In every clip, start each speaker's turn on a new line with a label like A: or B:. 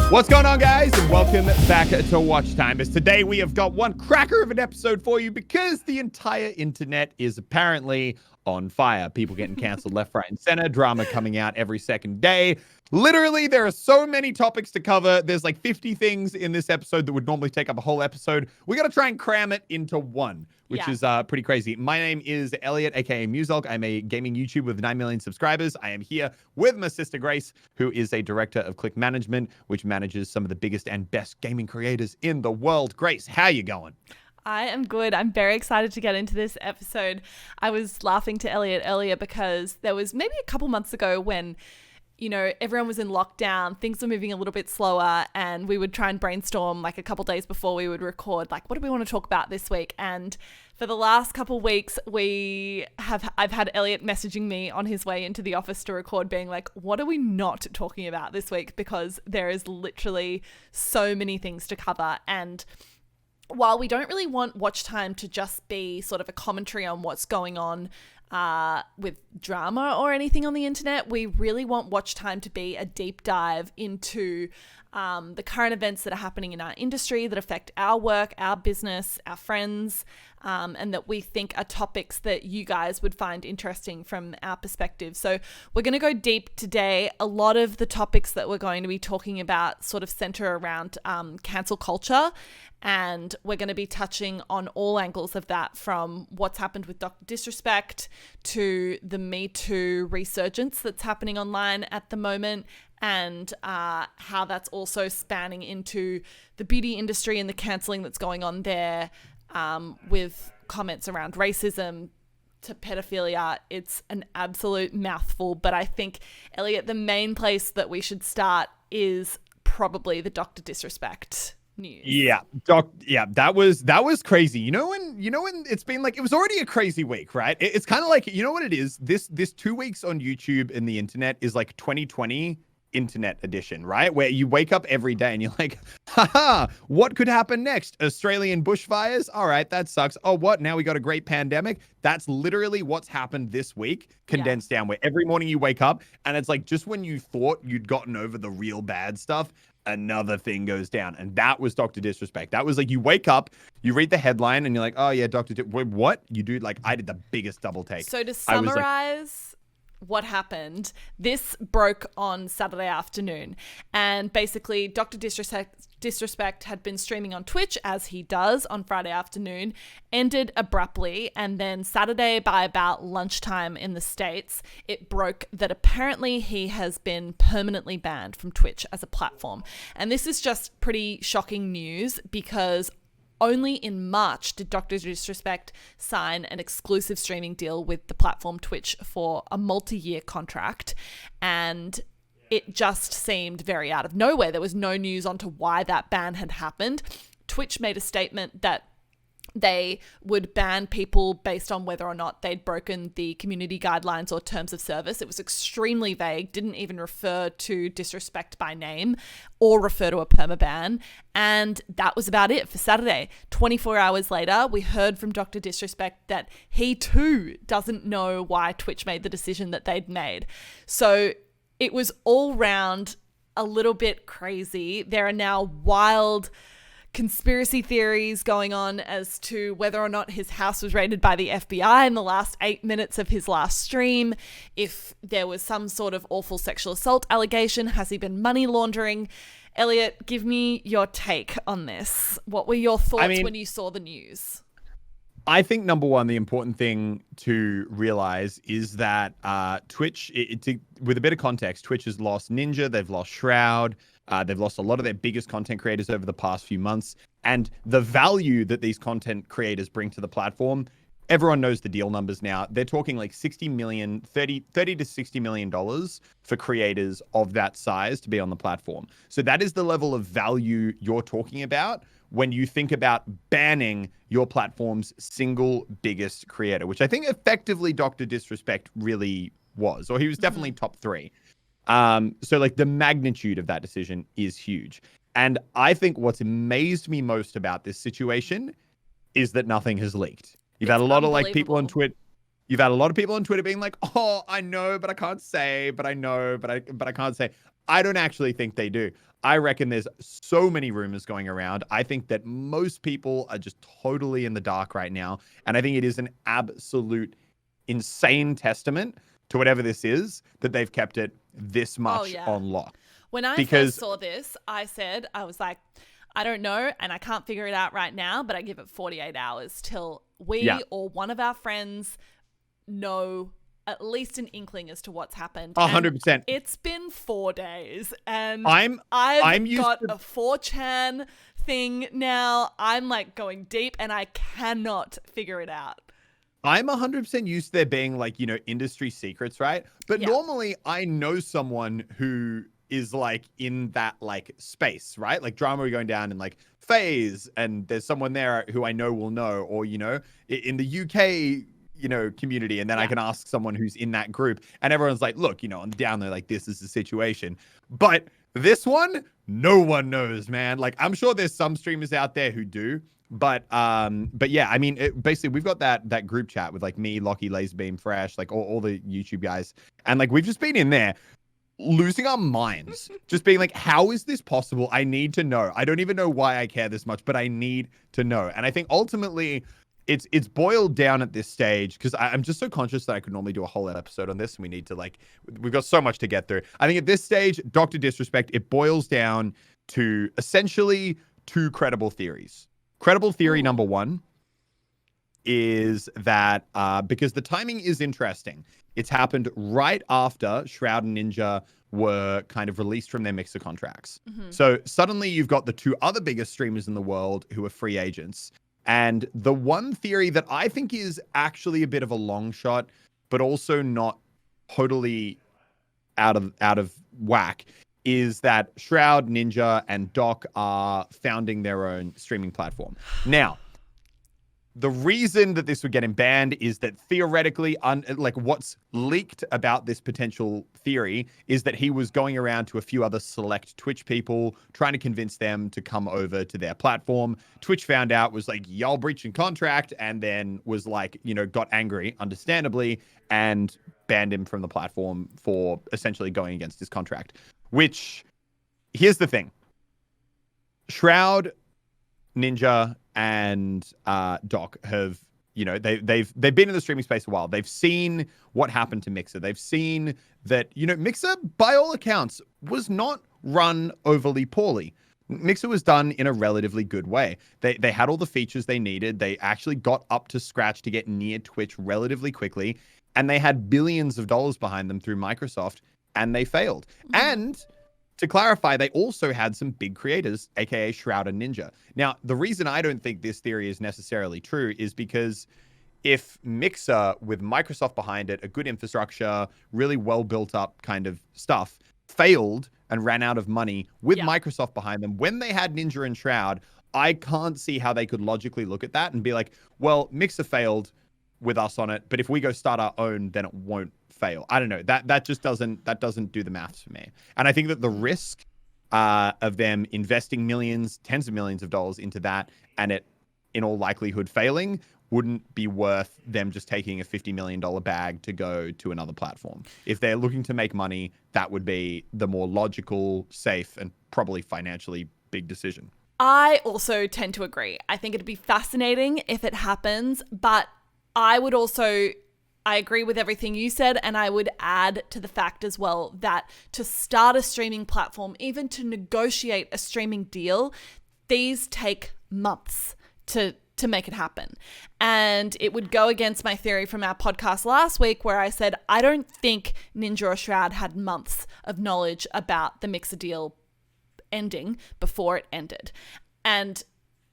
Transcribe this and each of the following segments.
A: What's going on, guys, and welcome back to Watchtime. As today we have got one cracker of an episode for you because the entire internet is apparently on fire. People getting canceled left, right, and center. Drama coming out every second day. Literally, there are so many topics to cover. There's like 50 things in this episode that would normally take up a whole episode. We got to try and cram it into one, which is pretty crazy. My name is Elliot, aka Muselk. I'm a gaming YouTuber with 9 million subscribers. I am here with my sister Grace, who is a director of Click Management, which manages some of the biggest and best gaming creators in the world. Grace, how you going?
B: I am good. I'm very excited to get into this episode. I was laughing to Elliot earlier because there was maybe a couple months ago when, you know, everyone was in lockdown, things were moving a little bit slower, and we would try and brainstorm like a couple days before we would record, like, what do we want to talk about this week? And for the last couple weeks, I've had Elliot messaging me on his way into the office to record being like, what are we not talking about this week? Because there is literally so many things to cover. And while we don't really want Watch Time to just be sort of a commentary on what's going on with drama or anything on the internet, we really want Watch Time to be a deep dive into the current events that are happening in our industry that affect our work, our business, our friends, and that we think are topics that you guys would find interesting from our perspective. So we're going to go deep today. A lot of the topics that we're going to be talking about sort of center around cancel culture. And we're going to be touching on all angles of that, from what's happened with Dr. Disrespect to the Me Too resurgence that's happening online at the moment, and how that's also spanning into the beauty industry and the cancelling that's going on there, with comments around racism to pedophilia. It's an absolute mouthful, but I think, Elliot, the main place that we should start is probably the Dr. Disrespect news. Yeah, that was crazy. You know when it's been like, it was already a crazy week, right? It's kind of like, you know what it is? This 2 weeks on YouTube and the internet is like 2020 internet edition, right? Where you wake up every day and you're like, haha, what could happen next? Australian bushfires? All right, that sucks. Oh, what? Now we got a great pandemic? That's literally what's happened this week, condensed down, where every morning you wake up and it's like, just when you thought you'd gotten over the real bad stuff, another thing goes down. And that was Dr. Disrespect. That was like, you wake up, you read the headline and you're like, oh yeah, Wait, what? You do, like, I did the biggest double take. So to summarize what happened, this broke on Saturday afternoon, and basically Dr. Disrespect had been streaming on Twitch, as he does on Friday afternoon, ended abruptly, and then Saturday by about lunchtime in the States, it broke that apparently he has been permanently banned from Twitch as a platform. And this is just pretty shocking news, because only in March did Dr. Disrespect sign an exclusive streaming deal with the platform Twitch for a multi-year contract, and it just seemed very out of nowhere. There was no news onto why that ban had happened. Twitch made a statement that they would ban people based on whether or not they'd broken the community guidelines or terms of service. It was extremely vague, didn't even refer to Disrespect by name or refer to a permaban. And that was about it for Saturday. 24 hours later, we heard from Dr. Disrespect that he too doesn't know why Twitch made the decision that they'd made. So it was all round a little bit crazy. There are now wild conspiracy theories going on as to whether or not his house was raided by the FBI in the last 8 minutes of his last stream, if there was some sort of awful sexual assault allegation, has he been money laundering? Elliot, give me your take on this. What were your thoughts when you saw the news?
A: I think, number one, the important thing to realize is that Twitch, with a bit of context, Twitch has lost Ninja, they've lost Shroud, they've lost a lot of their biggest content creators over the past few months. And the value that these content creators bring to the platform, everyone knows the deal numbers now. They're talking like 60 million, 30 to $60 million for creators of that size to be on the platform. So that is the level of value you're talking about when you think about banning your platform's single biggest creator, which I think effectively Dr. Disrespect really was, or he was definitely top 3. So like the magnitude of that decision is huge. And I think what's amazed me most about this situation is that nothing has leaked. You've had a lot of like people on Twitter. You've had a lot of people on Twitter being like, "Oh, I know, but I can't say, but I know, but I can't say." I don't actually think they do. I reckon there's so many rumors going around. I think that most people are just totally in the dark right now. And I think it is an absolute insane testament to whatever this is that they've kept it this much on lock.
B: When I first saw this, I was like, I don't know, and I can't figure it out right now, but I give it 48 hours till we or one of our friends know at least an inkling as to what's happened.
A: 100%.
B: It's been 4 days, and
A: I'm used
B: got
A: to
B: a 4chan thing now. I'm like going deep, and I cannot figure it out.
A: I'm 100% used to there being like, industry secrets, right? But normally I know someone who is like in that like space, right? Like drama are going down in like phase, and there's someone there who I know will know, or, in the UK, community. And then I can ask someone who's in that group, and everyone's like, look, on the down there, like this is the situation. But this one, no one knows, man. Like I'm sure there's some streamers out there who do. But yeah, I mean, basically we've got that group chat with like me, Lockie, Laserbeam, Fresh, like all the YouTube guys. And like, we've just been in there losing our minds, just being like, how is this possible? I need to know. I don't even know why I care this much, but I need to know. And I think ultimately it's boiled down at this stage, because I'm just so conscious that I could normally do a whole episode on this, and we need to we've got so much to get through. I think at this stage, Dr. Disrespect, it boils down to essentially two credible theories. Credible theory number one is that because the timing is interesting, it's happened right after Shroud and Ninja were kind of released from their Mixer contracts. Mm-hmm. So suddenly you've got the two other biggest streamers in the world who are free agents. And the one theory that I think is actually a bit of a long shot, but also not totally out of whack, is that Shroud, Ninja, and Doc are founding their own streaming platform. Now, the reason that this would get him banned is that theoretically, what's leaked about this potential theory is that he was going around to a few other select Twitch people, trying to convince them to come over to their platform. Twitch found out, was like, y'all breaching contract, and then was like, got angry, understandably, and banned him from the platform for essentially going against his contract. Which, here's the thing. Shroud, Ninja, and Doc have, they've been in the streaming space a while. They've seen what happened to Mixer. They've seen that, Mixer, by all accounts, was not run overly poorly. Mixer was done in a relatively good way. They had all the features they needed. They actually got up to scratch to get near Twitch relatively quickly, and they had billions of dollars behind them through Microsoft, and they failed. Mm-hmm. And to clarify, they also had some big creators, aka Shroud and Ninja. Now, the reason I don't think this theory is necessarily true is because if Mixer, with Microsoft behind it, a good infrastructure, really well built up kind of stuff, failed and ran out of money with Microsoft behind them, when they had Ninja and Shroud, I can't see how they could logically look at that and be like, well, Mixer failed with us on it, but if we go start our own, then it won't fail. I don't know. That just doesn't do the maths for me. And I think that the risk of them investing millions, tens of millions of dollars into that, and it in all likelihood failing, wouldn't be worth them just taking a $50 million bag to go to another platform. If they're looking to make money, that would be the more logical, safe, and probably financially big decision.
B: I also tend to agree. I think it'd be fascinating if it happens, but I agree with everything you said, and I would add to the fact as well that to start a streaming platform, even to negotiate a streaming deal, these take months to make it happen. And it would go against my theory from our podcast last week where I said, I don't think Ninja or Shroud had months of knowledge about the Mixer deal ending before it ended. And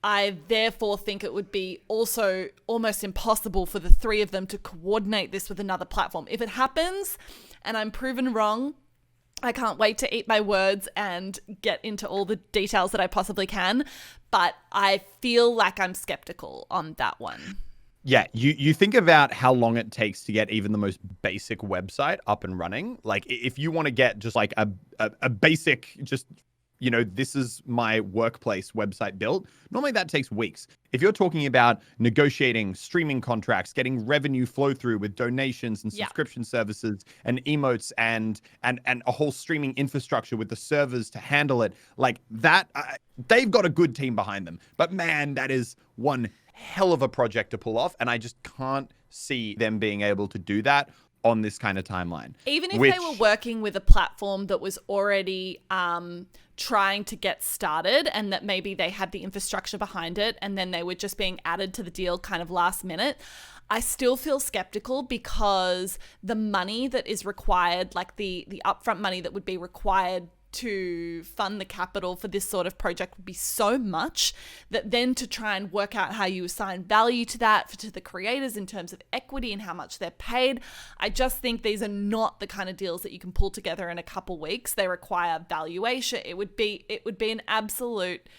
B: I therefore think it would be also almost impossible for the three of them to coordinate this with another platform. If it happens and I'm proven wrong, I can't wait to eat my words and get into all the details that I possibly can. But I feel like I'm skeptical on that one.
A: Yeah, you think about how long it takes to get even the most basic website up and running. Like if you want to get just like a basic, just this is my workplace website built. Normally that takes weeks. If you're talking about negotiating streaming contracts, getting revenue flow through with donations and subscription services and emotes and a whole streaming infrastructure with the servers to handle it, like that, they've got a good team behind them. But man, that is one hell of a project to pull off. And I just can't see them being able to do that on this kind of timeline.
B: Even if they were working with a platform that was already trying to get started, and that maybe they had the infrastructure behind it and then they were just being added to the deal kind of last minute, I still feel skeptical, because the money that is required, like the upfront money that would be required to fund the capital for this sort of project, would be so much that then to try and work out how you assign value to that to the creators in terms of equity and how much they're paid. I just think these are not the kind of deals that you can pull together in a couple weeks. They require valuation. It would be an absolute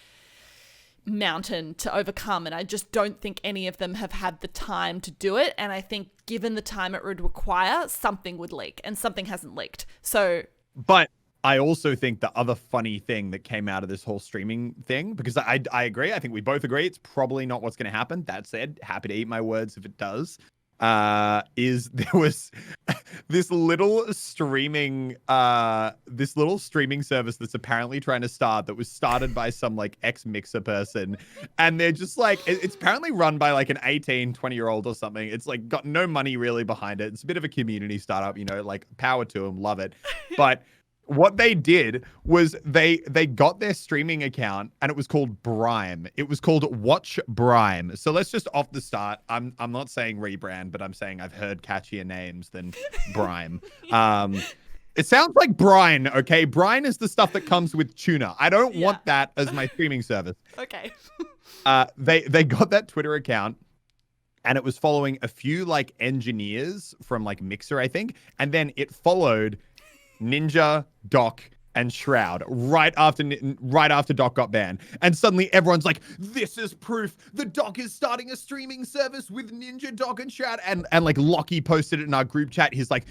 B: mountain to overcome, and I just don't think any of them have had the time to do it. And I think given the time it would require, something would leak, and something hasn't leaked.
A: But I also think the other funny thing that came out of this whole streaming thing, because I agree, I think we both agree it's probably not what's going to happen. That said, happy to eat my words if it does, is there was this little streaming service that's apparently trying to start, that was started by some like ex-Mixer person. And they're just like, it's apparently run by like an 18, 20-year-old or something. It's like got no money really behind it. It's a bit of a community startup, like power to them, love it. But what they did was they got their streaming account, and it was called Brime. It was called Watch Brime. So let's just off the start, I'm not saying rebrand, but I'm saying I've heard catchier names than Brime. It sounds like brine, okay? Brine is the stuff that comes with tuna. I don't want that as my streaming service.
B: Okay.
A: They got that Twitter account, and it was following a few like engineers from like Mixer, I think, and then it followed Ninja, Doc, and Shroud right after Doc got banned. And suddenly everyone's like, this is proof the Doc is starting a streaming service with Ninja, Doc, and Shroud. And like Lockie posted it in our group chat. He's like,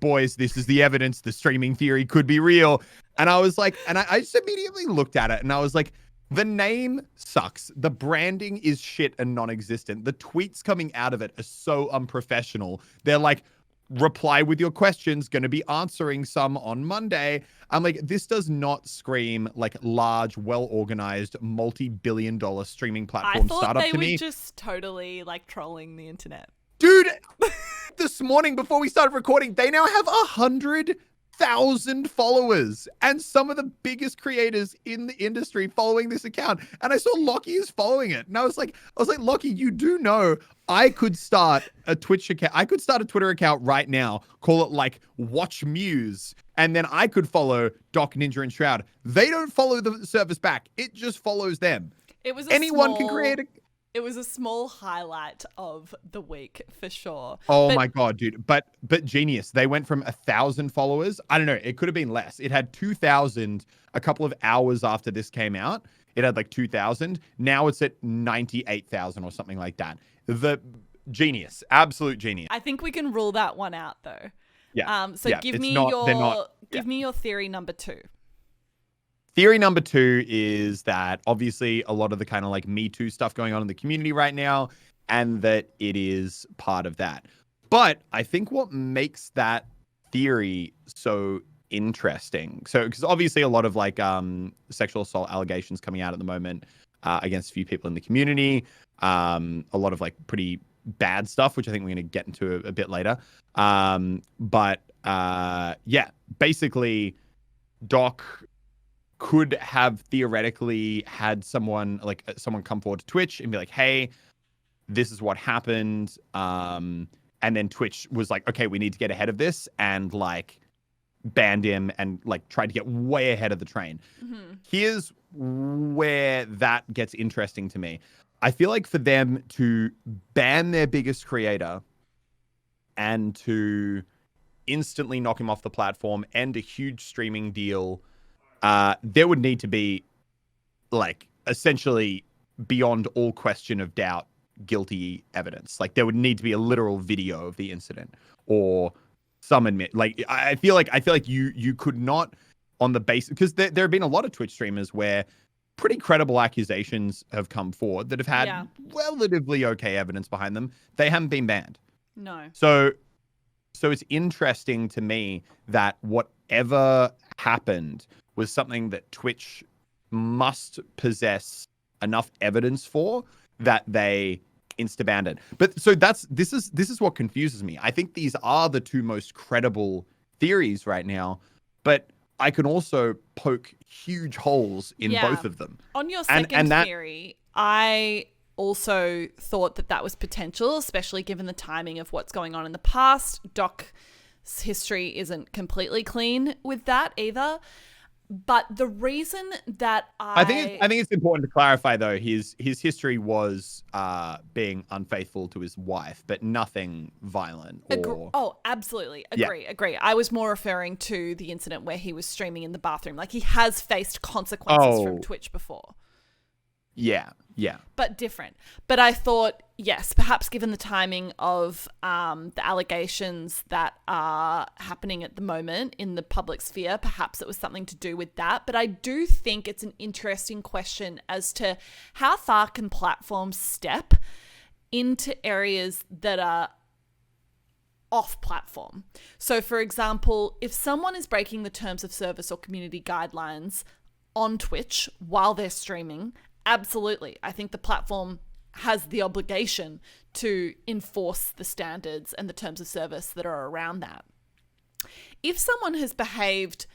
A: boys, this is the evidence. The streaming theory could be real. And I was like, and I just immediately looked at it and I was like, the name sucks. The branding is shit and non-existent. The tweets coming out of it are so unprofessional. They're like, reply with your questions, going to be answering some on Monday. I'm like, this does not scream like large, well-organized, multi-billion-dollar streaming platform startup to me.
B: I thought they were just totally like trolling the internet.
A: Dude, this morning before we started recording, they now have 100,000 followers, and some of the biggest creators in the industry following this account. And I saw Lockie is following it, and I was like, Lockie, you do know I could start a Twitch account. I could start a Twitter account right now, call it like Watch Muse, and then I could follow Doc, Ninja, and Shroud. They don't follow the service back. It just follows them. Anyone can create a...
B: It was a small highlight of the week for sure.
A: Oh my God, dude. But genius. They went from 1,000 followers. I don't know. It could have been less. It had 2,000 a couple of hours after this came out. It had like 2,000. Now it's at 98,000 or something like that. The genius. Absolute genius.
B: I think we can rule that one out though.
A: Yeah.
B: Give me your theory number 2.
A: Theory number 2 is that obviously a lot of the kind of like Me Too stuff going on in the community right now, and that it is part of that. But I think what makes that theory so interesting, because obviously a lot of like sexual assault allegations coming out at the moment against a few people in the community, a lot of like pretty bad stuff, which I think we're going to get into a bit later. Basically Doc could have theoretically had someone come forward to Twitch and be like, hey, this is what happened. And then Twitch was like, okay, we need to get ahead of this, and like banned him and like tried to get way ahead of the train. Mm-hmm. Here's where that gets interesting to me. I feel like for them to ban their biggest creator and to instantly knock him off the platform, and a huge streaming deal, there would need to be like essentially beyond all question of doubt guilty evidence. Like there would need to be a literal video of the incident or some admit. Like I feel like you could not on the basis, because there have been a lot of Twitch streamers where pretty credible accusations have come forward that have had relatively okay evidence behind them. They haven't been banned.
B: No.
A: So it's interesting to me that whatever happened was something that Twitch must possess enough evidence for that they insta-banned it. But so this is what confuses me. I think these are the two most credible theories right now, but I can also poke huge holes in both of them.
B: On your second theory, I also thought that was potential, especially given the timing of what's going on in the past. Doc's history isn't completely clean with that either. But the reason that I
A: think it's important to clarify, though, his history was being unfaithful to his wife, but nothing violent.
B: Absolutely. Agree. I was more referring to the incident where he was streaming in the bathroom. Like, he has faced consequences from Twitch before.
A: Yeah.
B: But different. But I thought, yes, perhaps given the timing of the allegations that are happening at the moment in the public sphere, perhaps it was something to do with that. But I do think it's an interesting question as to how far can platforms step into areas that are off platform. So, for example, if someone is breaking the terms of service or community guidelines on Twitch while they're streaming, absolutely. I think the platform has the obligation to enforce the standards and the terms of service that are around that. If someone has behaved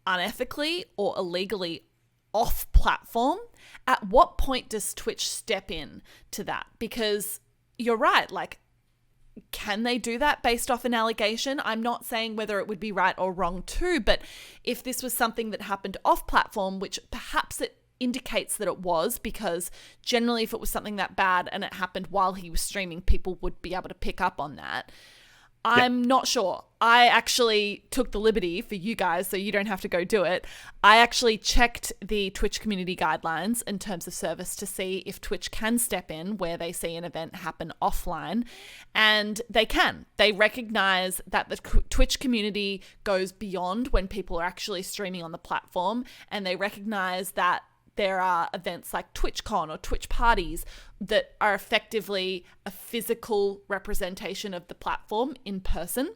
B: unethically or illegally off platform, at what point does Twitch step in to that? Because you're right, like, can they do that based off an allegation? I'm not saying whether it would be right or wrong too, but if this was something that happened off platform, which perhaps it indicates that it was, because generally if it was something that bad and it happened while he was streaming, people would be able to pick up on that. I'm not sure. I actually took the liberty for you guys, so you don't have to go do it. I actually checked the Twitch community guidelines in terms of service to see if Twitch can step in where they see an event happen offline, and they can. They recognize that the Twitch community goes beyond when people are actually streaming on the platform, and they recognize that there are events like TwitchCon or Twitch parties that are effectively a physical representation of the platform in person.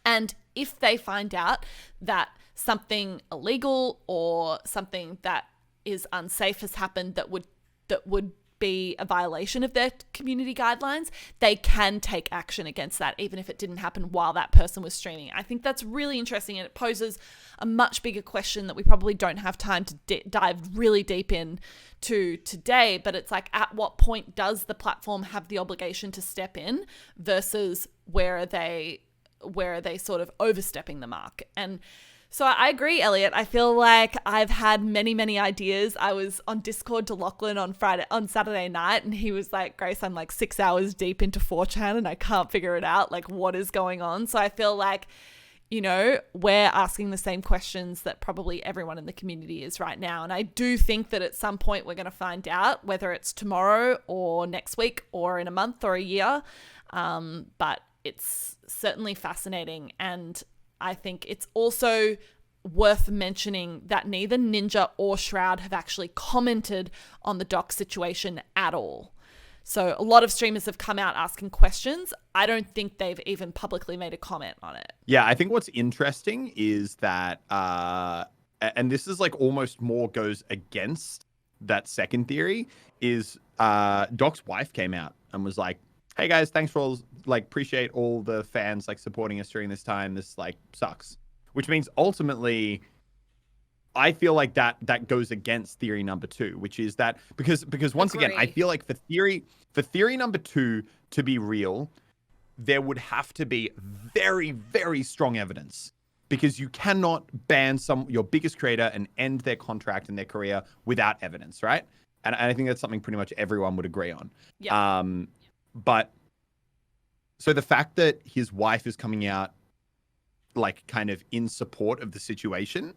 B: And if they find out that something illegal or something that is unsafe has happened that would be a violation of their community guidelines, they can take action against that, even if it didn't happen while that person was streaming. I think that's really interesting, and it poses a much bigger question that we probably don't have time to dive really deep in to today, but it's like, at what point does the platform have the obligation to step in versus where are they sort of overstepping the mark? And so I agree, Elliot. I feel like I've had many, many ideas. I was on Discord to Lachlan on Saturday night, and he was like, Grace, I'm like 6 hours deep into 4chan and I can't figure it out. Like, what is going on? So I feel like, you know, we're asking the same questions that probably everyone in the community is right now. And I do think that at some point we're going to find out, whether it's tomorrow or next week or in a month or a year. But it's certainly fascinating, and I think it's also worth mentioning that neither Ninja or Shroud have actually commented on the doc situation at all. So a lot of streamers have come out asking questions. I don't think they've even publicly made a comment on it.
A: Yeah, I think what's interesting is that, and this is like almost more goes against that second theory, is Doc's wife came out and was like, hey guys, thanks for all, like, appreciate all the fans like supporting us during this time. This like sucks. Which means ultimately, I feel like that goes against theory number 2, which is that because once again, I feel like for theory number 2 to be real, there would have to be very, very strong evidence, because you cannot ban your biggest creator and end their contract and their career without evidence, right? And I think that's something pretty much everyone would agree on.
B: Yeah.
A: But so the fact that his wife is coming out like kind of in support of the situation,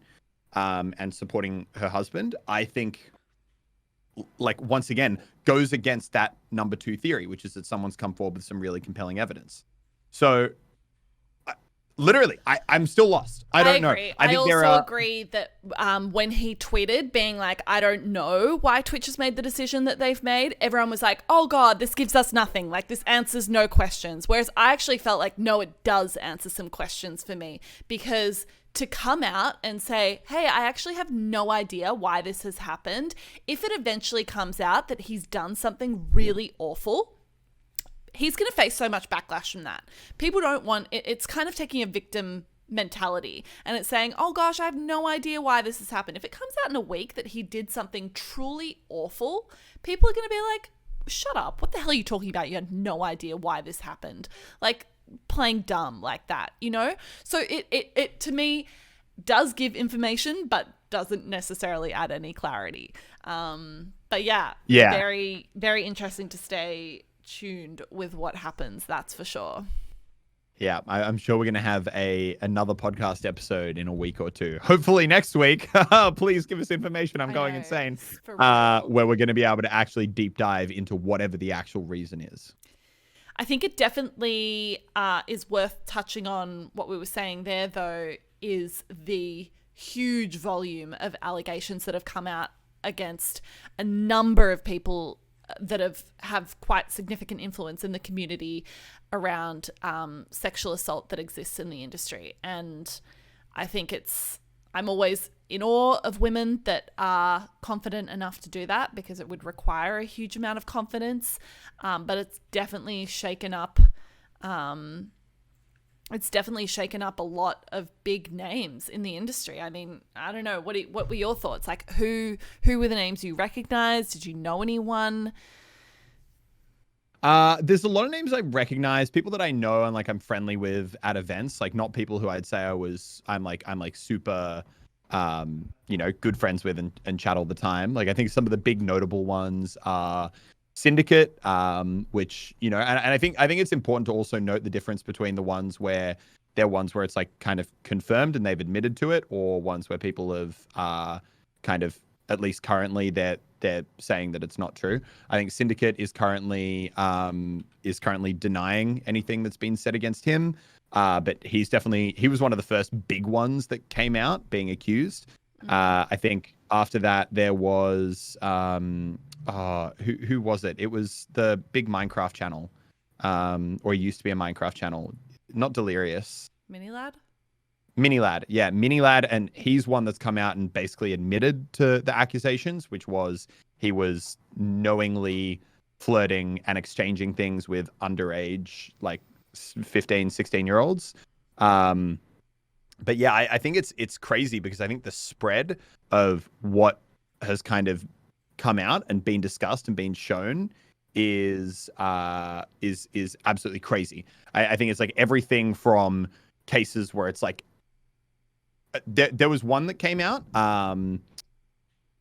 A: and supporting her husband, I think, like, once again, goes against that number 2 theory, which is that someone's come forward with some really compelling evidence. So Literally, I'm still lost. I don't know.
B: Agree.
A: I think
B: also agree that when he tweeted being like, I don't know why Twitch has made the decision that they've made, everyone was like, oh God, this gives us nothing. Like, this answers no questions. Whereas I actually felt like, no, it does answer some questions for me, because to come out and say, hey, I actually have no idea why this has happened. If it eventually comes out that he's done something really awful, he's going to face so much backlash from that. People don't want it. It's kind of taking a victim mentality, and it's saying, oh gosh, I have no idea why this has happened. If it comes out in a week that he did something truly awful, people are going to be like, shut up. What the hell are you talking about? You had no idea why this happened. Like, playing dumb like that, you know? So it to me does give information, but doesn't necessarily add any clarity. But yeah, very, very interesting to stay tuned with what happens, that's for sure.
A: Yeah, I'm sure we're going to have another podcast episode in a week or two. Hopefully next week. Please give us information. I'm going insane. Where we're going to be able to actually deep dive into whatever the actual reason is.
B: I think it definitely is worth touching on. What we were saying there, though, is the huge volume of allegations that have come out against a number of people that have quite significant influence in the community around sexual assault that exists in the industry. And I think I'm always in awe of women that are confident enough to do that, because it would require a huge amount of confidence. But it's definitely shaken up. It's definitely shaken up a lot of big names in the industry. I mean, I don't know. What were your thoughts? Like, who were the names you recognized? Did you know anyone?
A: There's a lot of names I recognize, people that I know and like I'm friendly with at events, like not people who I'd say I'm like super, good friends with and chat all the time. Like, I think some of the big notable ones are Syndicate, which, and I think it's important to also note the difference between the ones where they're ones where it's like kind of confirmed and they've admitted to it, or ones where people have kind of, at least currently, they're saying that it's not true. I think Syndicate is currently denying anything that's been said against him. But he was one of the first big ones that came out being accused. I think after that there was who was it? It was the big Minecraft channel, or used to be a Minecraft channel, not Delirious. Minilad, yeah, Minilad, and he's one that's come out and basically admitted to the accusations, which was he was knowingly flirting and exchanging things with underage, like 15, 16-year-olds. But yeah, I think it's crazy, because I think the spread of what has kind of come out and been discussed and been shown is absolutely crazy. I think it's like everything from cases where it's like there was one that came out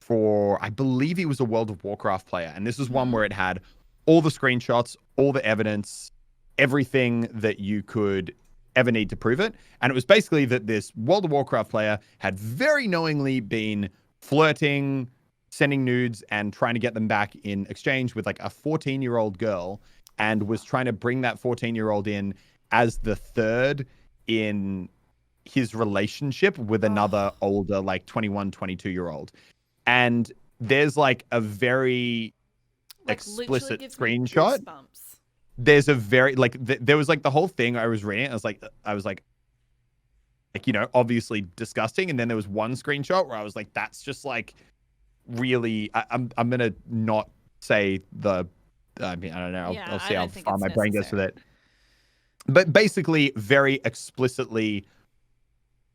A: for, I believe he was a World of Warcraft player, and this is one where it had all the screenshots, all the evidence, everything that you could ever need to prove it. And it was basically that this World of Warcraft player had very knowingly been flirting, sending nudes, and trying to get them back in exchange with like a 14-year-old girl, and was trying to bring that 14-year-old in as the third in his relationship with another older, like 21, 22-year-old. And there's like a very explicit screenshot. There's a very there was like the whole thing I was reading. I was like, obviously disgusting. And then there was one screenshot where I was like, that's just like really. I'm gonna not say the. I mean, I don't know. I'll see how far my brain goes with it. But basically, very explicitly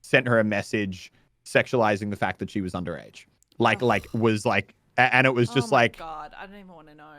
A: sent her a message sexualizing the fact that she was underage. And it was just like,
B: God, I don't even want to know.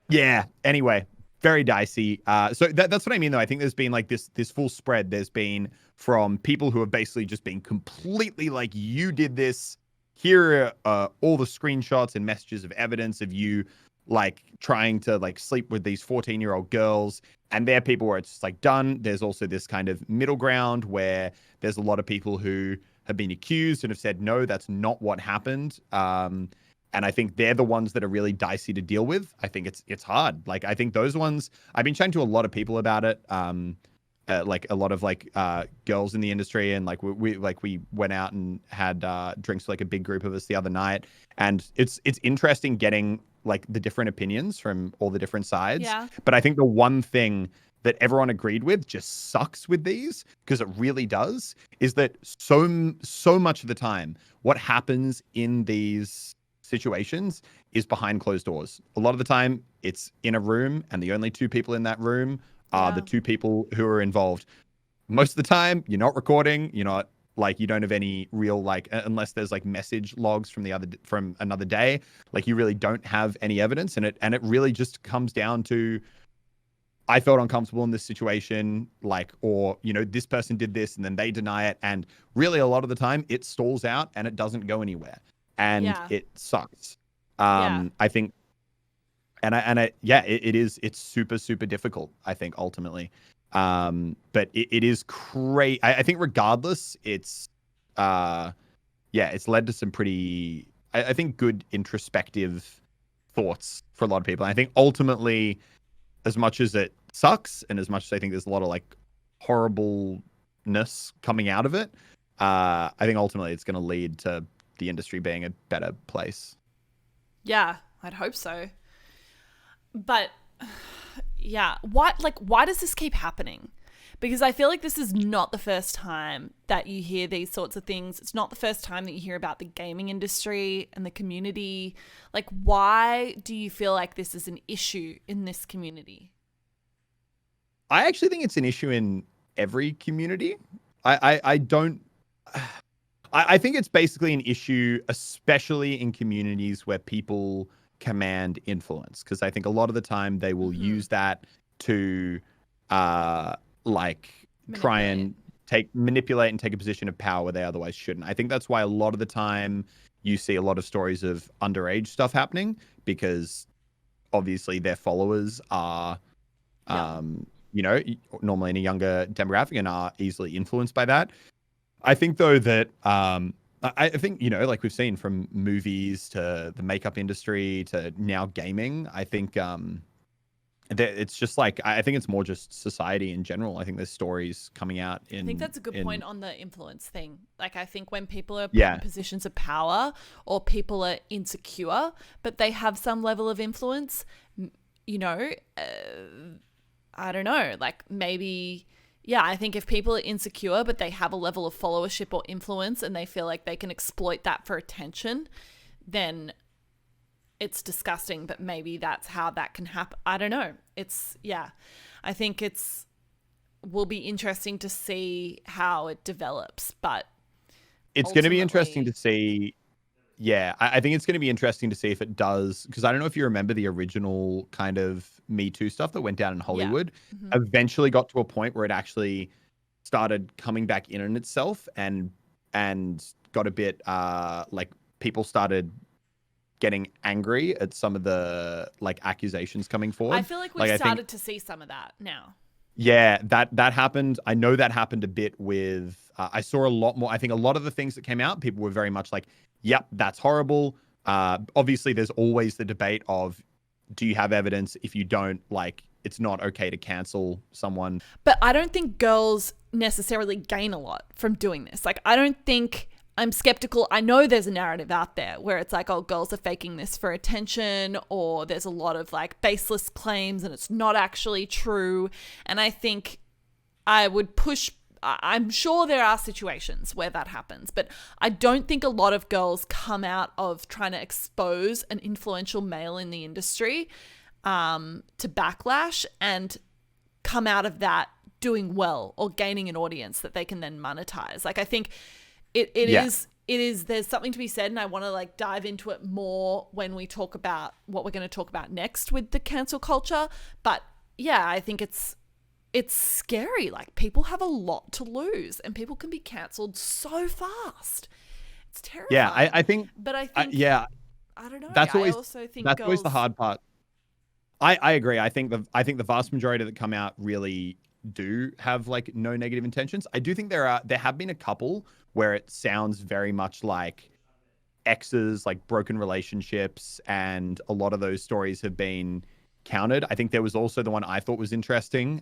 A: Yeah. Anyway, very dicey. So that's what I mean, though. I think there's been like this full spread. There's been from people who have basically just been completely like, you did this. Here are all the screenshots and messages of evidence of you like trying to like sleep with these 14-year-old girls. And there are people where it's just like done. There's also this kind of middle ground where there's a lot of people who have been accused and have said, no, that's not what happened. And I think they're the ones that are really dicey to deal with. I think it's hard. Like, I think those ones, I've been chatting to a lot of people about it. like a lot of like girls in the industry, and like we went out and had drinks with like a big group of us the other night, and it's interesting getting like the different opinions from all the different sides.
B: Yeah.
A: But I think the one thing that everyone agreed with just sucks with these, because it really does, is that so much of the time what happens in these situations is behind closed doors. A lot of the time it's in a room, and the only two people in that room are the two people who are involved. Most of the time you're not recording, you're not like, you don't have any real, like, unless there's like message logs from another day, like you really don't have any evidence. And it really just comes down to, I felt uncomfortable in this situation, like, or, you know, this person did this and then they deny it. And really a lot of the time it stalls out and it doesn't go anywhere, and it sucks. I think, it's super, super difficult, I think, ultimately. But it is crazy. I think regardless, it's led to some pretty, I think, good introspective thoughts for a lot of people. And I think ultimately, as much as it sucks, and as much as I think there's a lot of like horribleness coming out of it, I think ultimately it's going to lead to the industry being a better place.
B: Yeah, I'd hope so. But yeah, why does this keep happening? Because I feel like this is not the first time that you hear these sorts of things. It's not the first time that you hear about the gaming industry and the community. Like, why do you feel like this is an issue in this community?
A: I actually think it's an issue in every community. I think it's basically an issue, especially in communities where people command influence, because I think a lot of the time they will use that to like try and manipulate and take a position of power where they otherwise shouldn't. I think that's why a lot of the time you see a lot of stories of underage stuff happening, because obviously their followers are you know, normally in a younger demographic and are easily influenced by that. I think though that I think, you know, like we've seen from movies to the makeup industry to now gaming, I think it's just like, I think it's more just society in general. I think there's stories coming out I
B: think that's a good point on the influence thing. Like, I think when people are put in positions of power, or people are insecure, but they have some level of influence, you know, I don't know, like maybe... Yeah, I think if people are insecure, but they have a level of followership or influence and they feel like they can exploit that for attention, then it's disgusting, but maybe that's how that can happen. I don't know. I think will be interesting to see how it develops, but
A: it's going to be interesting to see. Yeah, I think it's going to be interesting to see if it does, because I don't know if you remember the original kind of Me Too stuff that went down in Hollywood. Eventually got to a point where it actually started coming back in on itself, and got a bit like people started getting angry at some of the like accusations coming forward.
B: I feel like we've started to see some of that now.
A: Yeah, that happened. I know that happened a bit with, I saw a lot more. I think a lot of the things that came out, people were very much like, yep, that's horrible. Obviously, there's always the debate of, do you have evidence? If you don't, like, it's not okay to cancel someone.
B: But I don't think girls necessarily gain a lot from doing this. Like, I don't think... I'm skeptical. I know there's a narrative out there where it's like, oh, girls are faking this for attention, or there's a lot of like baseless claims and it's not actually true. And I think I would push... I'm sure there are situations where that happens, but I don't think a lot of girls come out of trying to expose an influential male in the industry to backlash and come out of that doing well or gaining an audience that they can then monetize. Like, I think it is, there's something to be said, and I want to like dive into it more when we talk about what we're going to talk about next with the cancel culture. But yeah, I think it's scary. Like, people have a lot to lose and people can be cancelled so fast. It's terrifying.
A: Yeah, I think...
B: But I think... I don't know.
A: That's always,
B: I also think
A: that's always the hard part. I agree. I think the vast majority that come out really do have like no negative intentions. I do think there have been a couple where it sounds very much like exes, like broken relationships, and a lot of those stories have been countered. I think there was also the one I thought was interesting,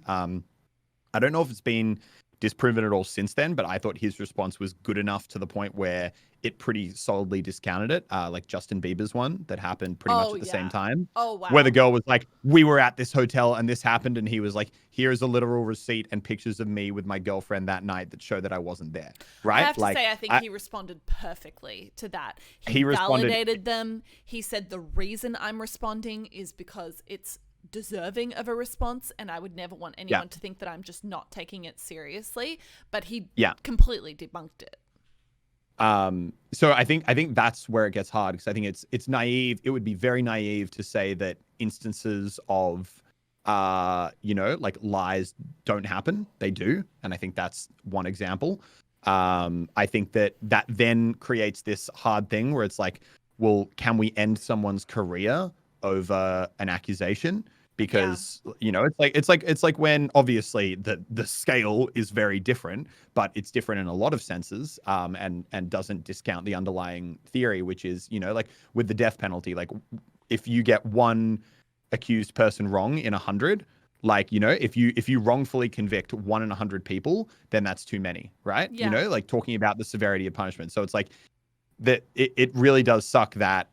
A: I don't know if it's been disproven at all since then, but I thought his response was good enough to the point where it pretty solidly discounted it. Like Justin Bieber's one that happened pretty much
B: Oh
A: at the same
B: yeah.
A: time,
B: Oh
A: where the
B: wow.
A: girl was like, "We were at this hotel and this happened," and he was like, "Here is a literal receipt and pictures of me with my girlfriend that night that show that I wasn't there."
B: I
A: Right?
B: have to say, I think he responded perfectly to that. He
A: he responded.
B: validated them. He said, the reason I'm responding is because it's deserving of a response, and I would never want
A: Yeah,
B: anyone to think that I'm just not taking it seriously. But he
A: yeah.
B: completely debunked it.
A: So I think that's where it gets hard, because I think it's naive. It would be very naive to say that instances of like lies don't happen. They do, and I think that's one example. I think that then creates this hard thing where it's like, well, can we end someone's career over an accusation?
B: Yeah.
A: Because it's like when obviously the scale is very different, but it's different in a lot of senses, and doesn't discount the underlying theory, which is, like with the death penalty, like if you get one accused person wrong in 100, like, if you wrongfully convict 1 in 100 people, then that's too many, right?
B: Yeah.
A: Like talking about the severity of punishment. So it's like that it really does suck that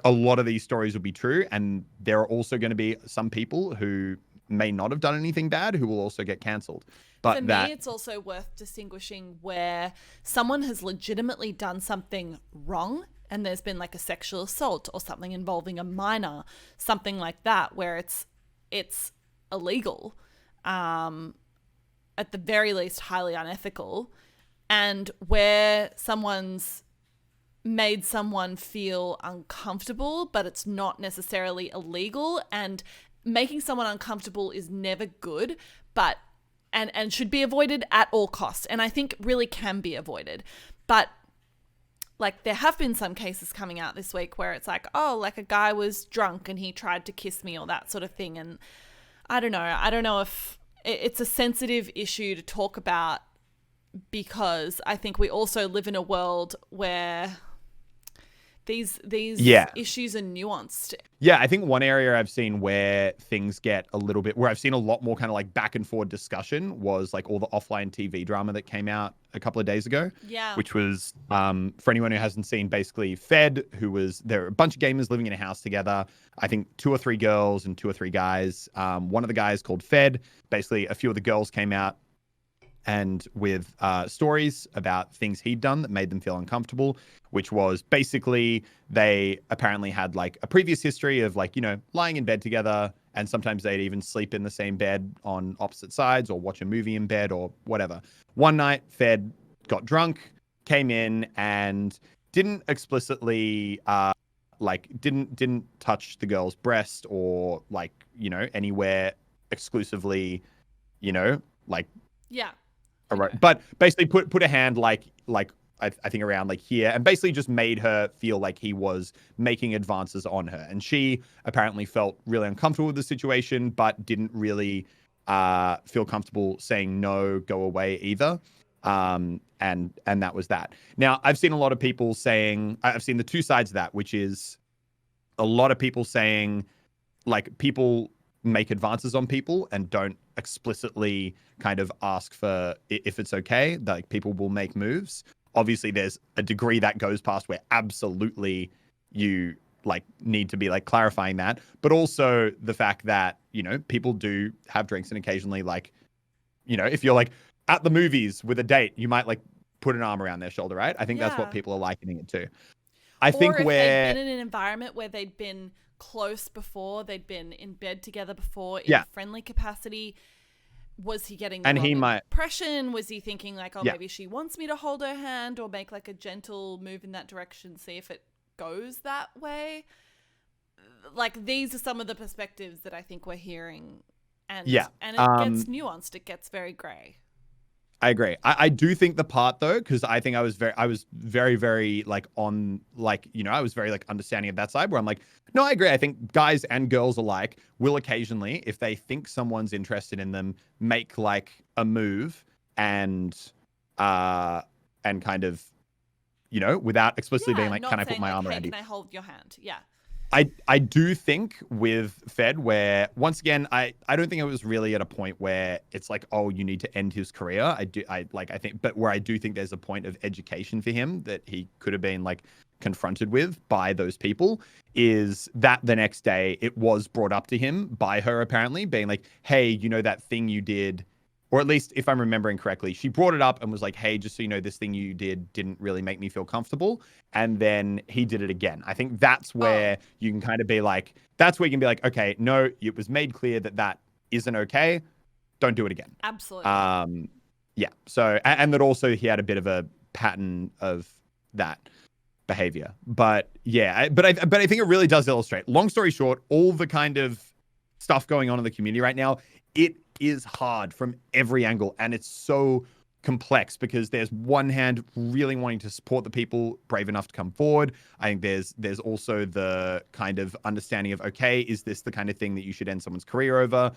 A: a lot of these stories will be true, and there are also going to be some people who may not have done anything bad who will also get cancelled.
B: For
A: But
B: me, it's also worth distinguishing where someone has legitimately done something wrong and there's been like a sexual assault or something involving a minor, something like that, where it's illegal, at the very least highly unethical, and where someone's made someone feel uncomfortable, but it's not necessarily illegal. And making someone uncomfortable is never good, but and should be avoided at all costs. And I think really can be avoided. But like there have been some cases coming out this week where it's like, oh, like a guy was drunk and he tried to kiss me or that sort of thing. And I don't know. I don't know if it's a sensitive issue to talk about, because I think we also live in a world where these
A: yeah,
B: issues are nuanced.
A: yeah, I think one area I've seen where things get a little bit, where I've seen a lot more kind of like back and forth discussion, was like all the offline TV drama that came out a couple of days ago.
B: Yeah.
A: Which was, for anyone who hasn't seen, basically Fed, there were a bunch of gamers living in a house together. I think 2 or 3 girls and 2 or 3 guys. One of the guys called Fed. Basically, a few of the girls came out and with stories about things he'd done that made them feel uncomfortable, which was basically they apparently had like a previous history of like, lying in bed together, and sometimes they'd even sleep in the same bed on opposite sides or watch a movie in bed or whatever. One night, Fed got drunk, came in and didn't explicitly didn't touch the girl's breast or like, anywhere exclusively, like
B: Yeah.
A: right. But basically put a hand like I think around like here, and basically just made her feel like he was making advances on her. And she apparently felt really uncomfortable with the situation, but didn't really feel comfortable saying no, go away either. And that was that. Now, I've seen a lot of people saying, I've seen the two sides of that, which is a lot of people saying like people make advances on people and don't explicitly kind of ask for if it's okay. Like people will make moves. Obviously, there's a degree that goes past where absolutely you like need to be like clarifying that, but also the fact that people do have drinks, and occasionally like if you're like at the movies with a date, you might like put an arm around their shoulder, right? I think that's what
B: Yeah.
A: people are likening it to. I
B: Or
A: think
B: if
A: where
B: they'd been in an environment where they'd been close before, they'd been in bed together before in
A: yeah,
B: a friendly capacity. Was he getting the
A: and
B: wrong
A: he might
B: impression? Was he thinking like, oh,
A: yeah.
B: maybe she wants me to hold her hand or make like a gentle move in that direction, see if it goes that way? Like these are some of the perspectives that I think we're hearing, and
A: Yeah.
B: and it gets nuanced. It gets very grey.
A: I agree. I do think the part though, because I think I was very, very like on like, I was very like understanding of that side where I'm like, no, I agree. I think guys and girls alike will occasionally, if they think someone's interested in them, make like a move and kind of, without explicitly being like,
B: not
A: can I put
B: saying
A: my
B: like,
A: arm
B: hey,
A: around you?
B: can I hold your hand? Yeah.
A: I do think with Fed, where once again, I don't think it was really at a point where it's like, oh, you need to end his career. I think, but where I do think there's a point of education for him that he could have been like confronted with by those people, is that the next day it was brought up to him by her, apparently being like, hey, you know, that thing you did, or at least if I'm remembering correctly, she brought it up and was like, hey, just so you know, this thing you did didn't really make me feel comfortable. And then he did it again. I think that's where you can kind of be like, that's where you can be like, okay, no, it was made clear that that isn't okay. Don't do it again.
B: Absolutely.
A: Yeah. So, and that also he had a bit of a pattern of that behavior. But yeah, but I think it really does illustrate. Long story short, all the kind of stuff going on in the community right now, it is hard from every angle, and it's so complex because there's one hand really wanting to support the people brave enough to come forward. I think there's also the kind of understanding of, okay, is this the kind of thing that you should end someone's career over?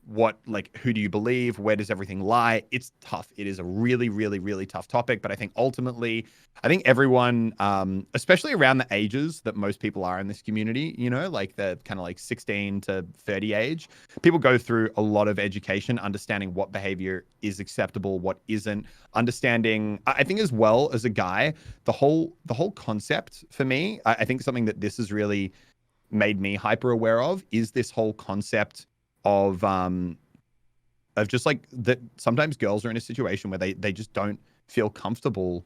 A: What, like, who do you believe? Where does everything lie? It's tough. It is a really, really, really tough topic. But I think ultimately, I think everyone, especially around the ages that most people are in this community, you know, like the kind of like 16 to 30 age, people go through a lot of education, understanding what behavior is acceptable, what isn't, understanding, I think as well as a guy, the whole concept for me, I think something that this has really made me hyper aware of is this whole concept of just like that sometimes girls are in a situation where they just don't feel comfortable,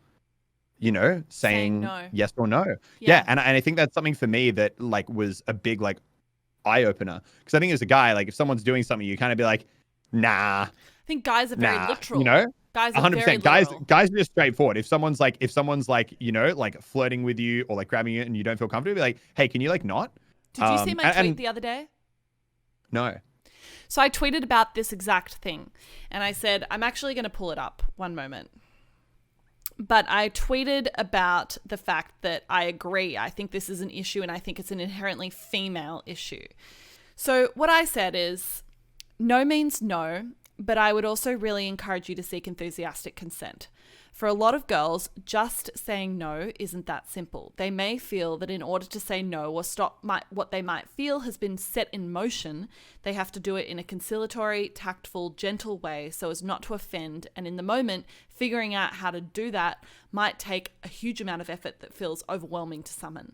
A: you know, saying
B: no.
A: yes or no. Yeah. And I think that's something for me that like was a big like eye opener, because I think as a guy, like if someone's doing something, you kind of be like, nah.
B: I think guys are very literal.
A: You know,
B: guys are
A: 100%.
B: very literal.
A: Guys are just straightforward. If someone's like, you know, like flirting with you or like grabbing you and you don't feel comfortable, be like, hey, can you like not?
B: Did you see my tweet the other day?
A: No.
B: So I tweeted about this exact thing, and I said, I'm actually going to pull it up one moment. But I tweeted about the fact that I agree. I think this is an issue, and I think it's an inherently female issue. So what I said is, no means no, but I would also really encourage you to seek enthusiastic consent. For a lot of girls, just saying no isn't that simple. They may feel that in order to say no or stop what they might feel has been set in motion, they have to do it in a conciliatory, tactful, gentle way so as not to offend. And in the moment, figuring out how to do that might take a huge amount of effort that feels overwhelming to someone.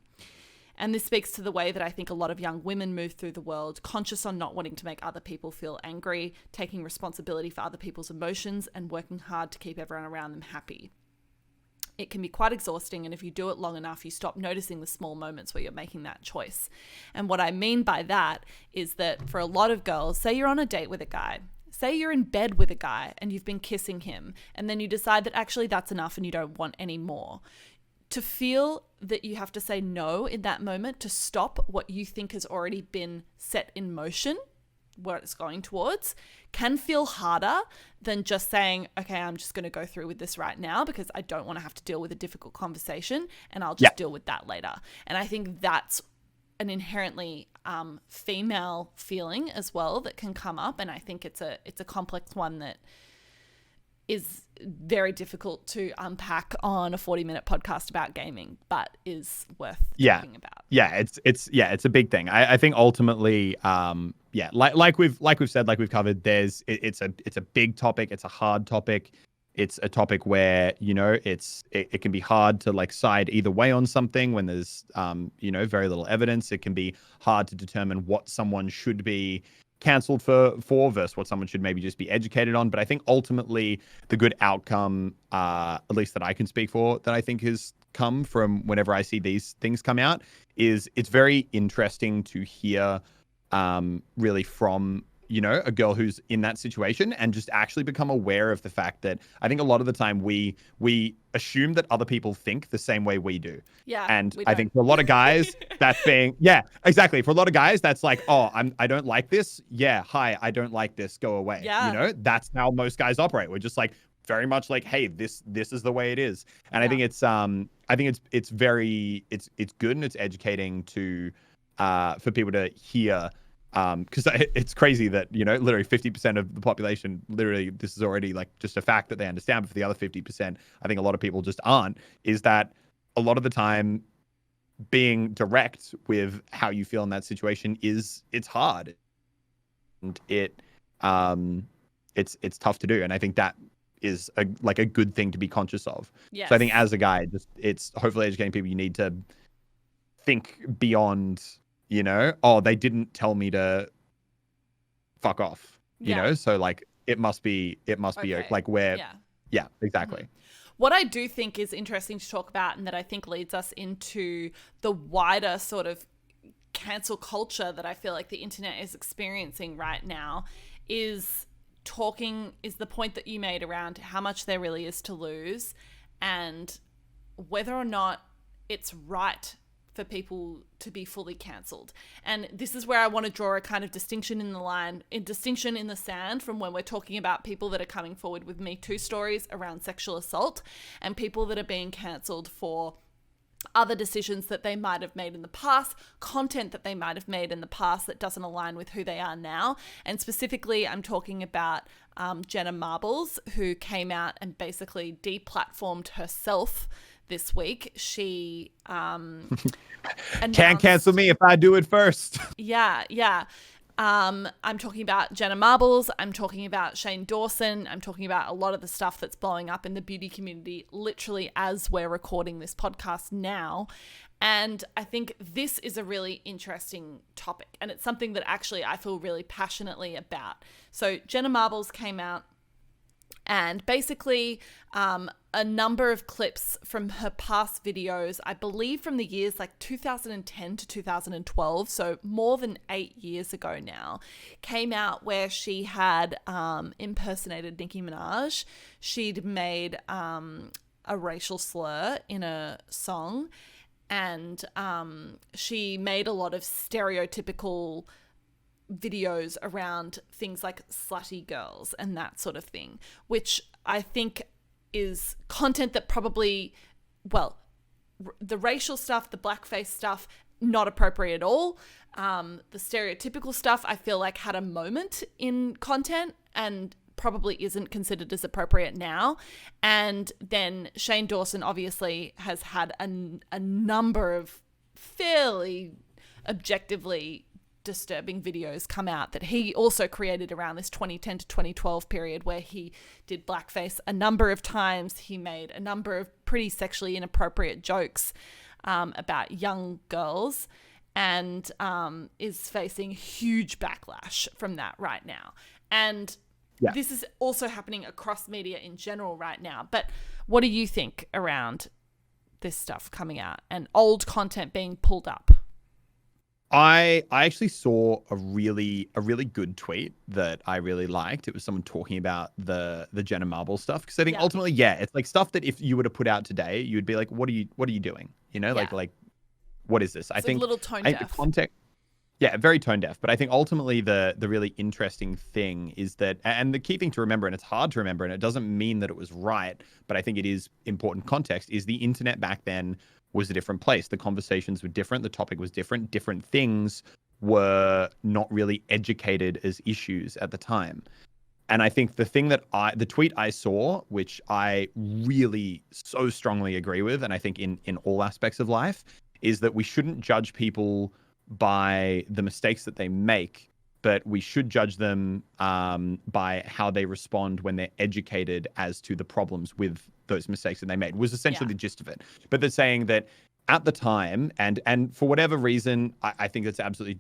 B: And this speaks to the way that I think a lot of young women move through the world, conscious on not wanting to make other people feel angry, taking responsibility for other people's emotions, and working hard to keep everyone around them happy. It can be quite exhausting, and if you do it long enough, you stop noticing the small moments where you're making that choice. And what I mean by that is that for a lot of girls, say you're on a date with a guy, say you're in bed with a guy and you've been kissing him, and then you decide that actually that's enough and you don't want any more. To feel that you have to say no in that moment to stop what you think has already been set in motion, where it's going towards, can feel harder than just saying, okay, I'm just going to go through with this right now because I don't want to have to deal with a difficult conversation, and I'll just deal with that later. And I think that's an inherently female feeling as well that can come up, and I think it's a complex one that is very difficult to unpack on a 40-minute podcast about gaming, but is worth talking about.
A: Yeah, it's a big thing. I think ultimately, like we've said, like we've covered, it's a big topic. It's a hard topic. It's a topic where, you know, it can be hard to like side either way on something when there's you know, very little evidence. It can be hard to determine what someone should be cancelled for versus what someone should maybe just be educated on. But I think ultimately the good outcome, at least that I can speak for, that I think has come from whenever I see these things come out, is it's very interesting to hear really from, you know, a girl who's in that situation and just actually become aware of the fact that I think a lot of the time we assume that other people think the same way we do.
B: Yeah.
A: And I think for a lot of guys, that's being, yeah, exactly. For a lot of guys, that's like, oh, I don't like this. Yeah. Hi, I don't like this. Go away.
B: Yeah.
A: You know, that's how most guys operate. We're just like very much like, hey, this is the way it is. And I think it's good and it's educating to for people to hear. Because it's crazy that, you know, literally 50% of the population, literally, this is already like just a fact that they understand. But for the other 50%, I think a lot of people just aren't, is that a lot of the time being direct with how you feel in that situation it's hard, and it's tough to do. And I think that is a good thing to be conscious of.
B: Yes.
A: So I think as a guy, just it's hopefully educating people. You need to think beyond, oh, they didn't tell me to fuck off, so like it must be
B: Okay.
A: like where
B: Yeah.
A: Exactly.
B: Mm-hmm. What I do think is interesting to talk about, and that I think leads us into the wider sort of cancel culture that I feel like the internet is experiencing right now, is the point that you made around how much there really is to lose, and whether or not it's right for people to be fully cancelled. And this is where I want to draw a kind of distinction in the sand from when we're talking about people that are coming forward with Me Too stories around sexual assault, and people that are being cancelled for other decisions that they might have made in the past, content that they might have made in the past that doesn't align with who they are now. And specifically, I'm talking about Jenna Marbles, who came out and basically deplatformed herself this week. She
A: can't cancel me if I do it first.
B: Yeah. I'm talking about Jenna Marbles. I'm talking about Shane Dawson. I'm talking about a lot of the stuff that's blowing up in the beauty community literally as we're recording this podcast now. And I think this is a really interesting topic, and it's something that actually I feel really passionately about. So Jenna Marbles came out, and basically a number of clips from her past videos, I believe from the years like 2010 to 2012, so more than 8 years ago now, came out where she had impersonated Nicki Minaj. She'd made a racial slur in a song, and she made a lot of stereotypical videos around things like slutty girls and that sort of thing, which I think is content that probably, well, the racial stuff, the blackface stuff, not appropriate at all. The stereotypical stuff, I feel like had a moment in content and probably isn't considered as appropriate now. And then Shane Dawson obviously has had a number of fairly objectively disturbing videos come out that he also created around this 2010 to 2012 period, where he did blackface a number of times. He made a number of pretty sexually inappropriate jokes about young girls, and is facing huge backlash from that right now. And this is also happening across media in general right now. But what do you think around this stuff coming out and old content being pulled up?
A: I actually saw a really good tweet that I really liked. It was someone talking about the Jenna Marbles stuff, because I think ultimately, it's like stuff that if you were to put out today, you would be like, what are you doing? Like what is this? I think
B: a little tone deaf.
A: The context, very tone deaf. But I think ultimately the really interesting thing is that, and the key thing to remember, and it's hard to remember, and it doesn't mean that it was right, but I think it is important context, is the internet back then was a different place. The conversations were different. The topic was different. Different things were not really educated as issues at the time. And I think the tweet I saw, which I really so strongly agree with, and I think in all aspects of life, is that we shouldn't judge people by the mistakes that they make, but we should judge them by how they respond when they're educated as to the problems with those mistakes that they made, was essentially the gist of it. But they're saying that at the time, and for whatever reason, I think it's absolutely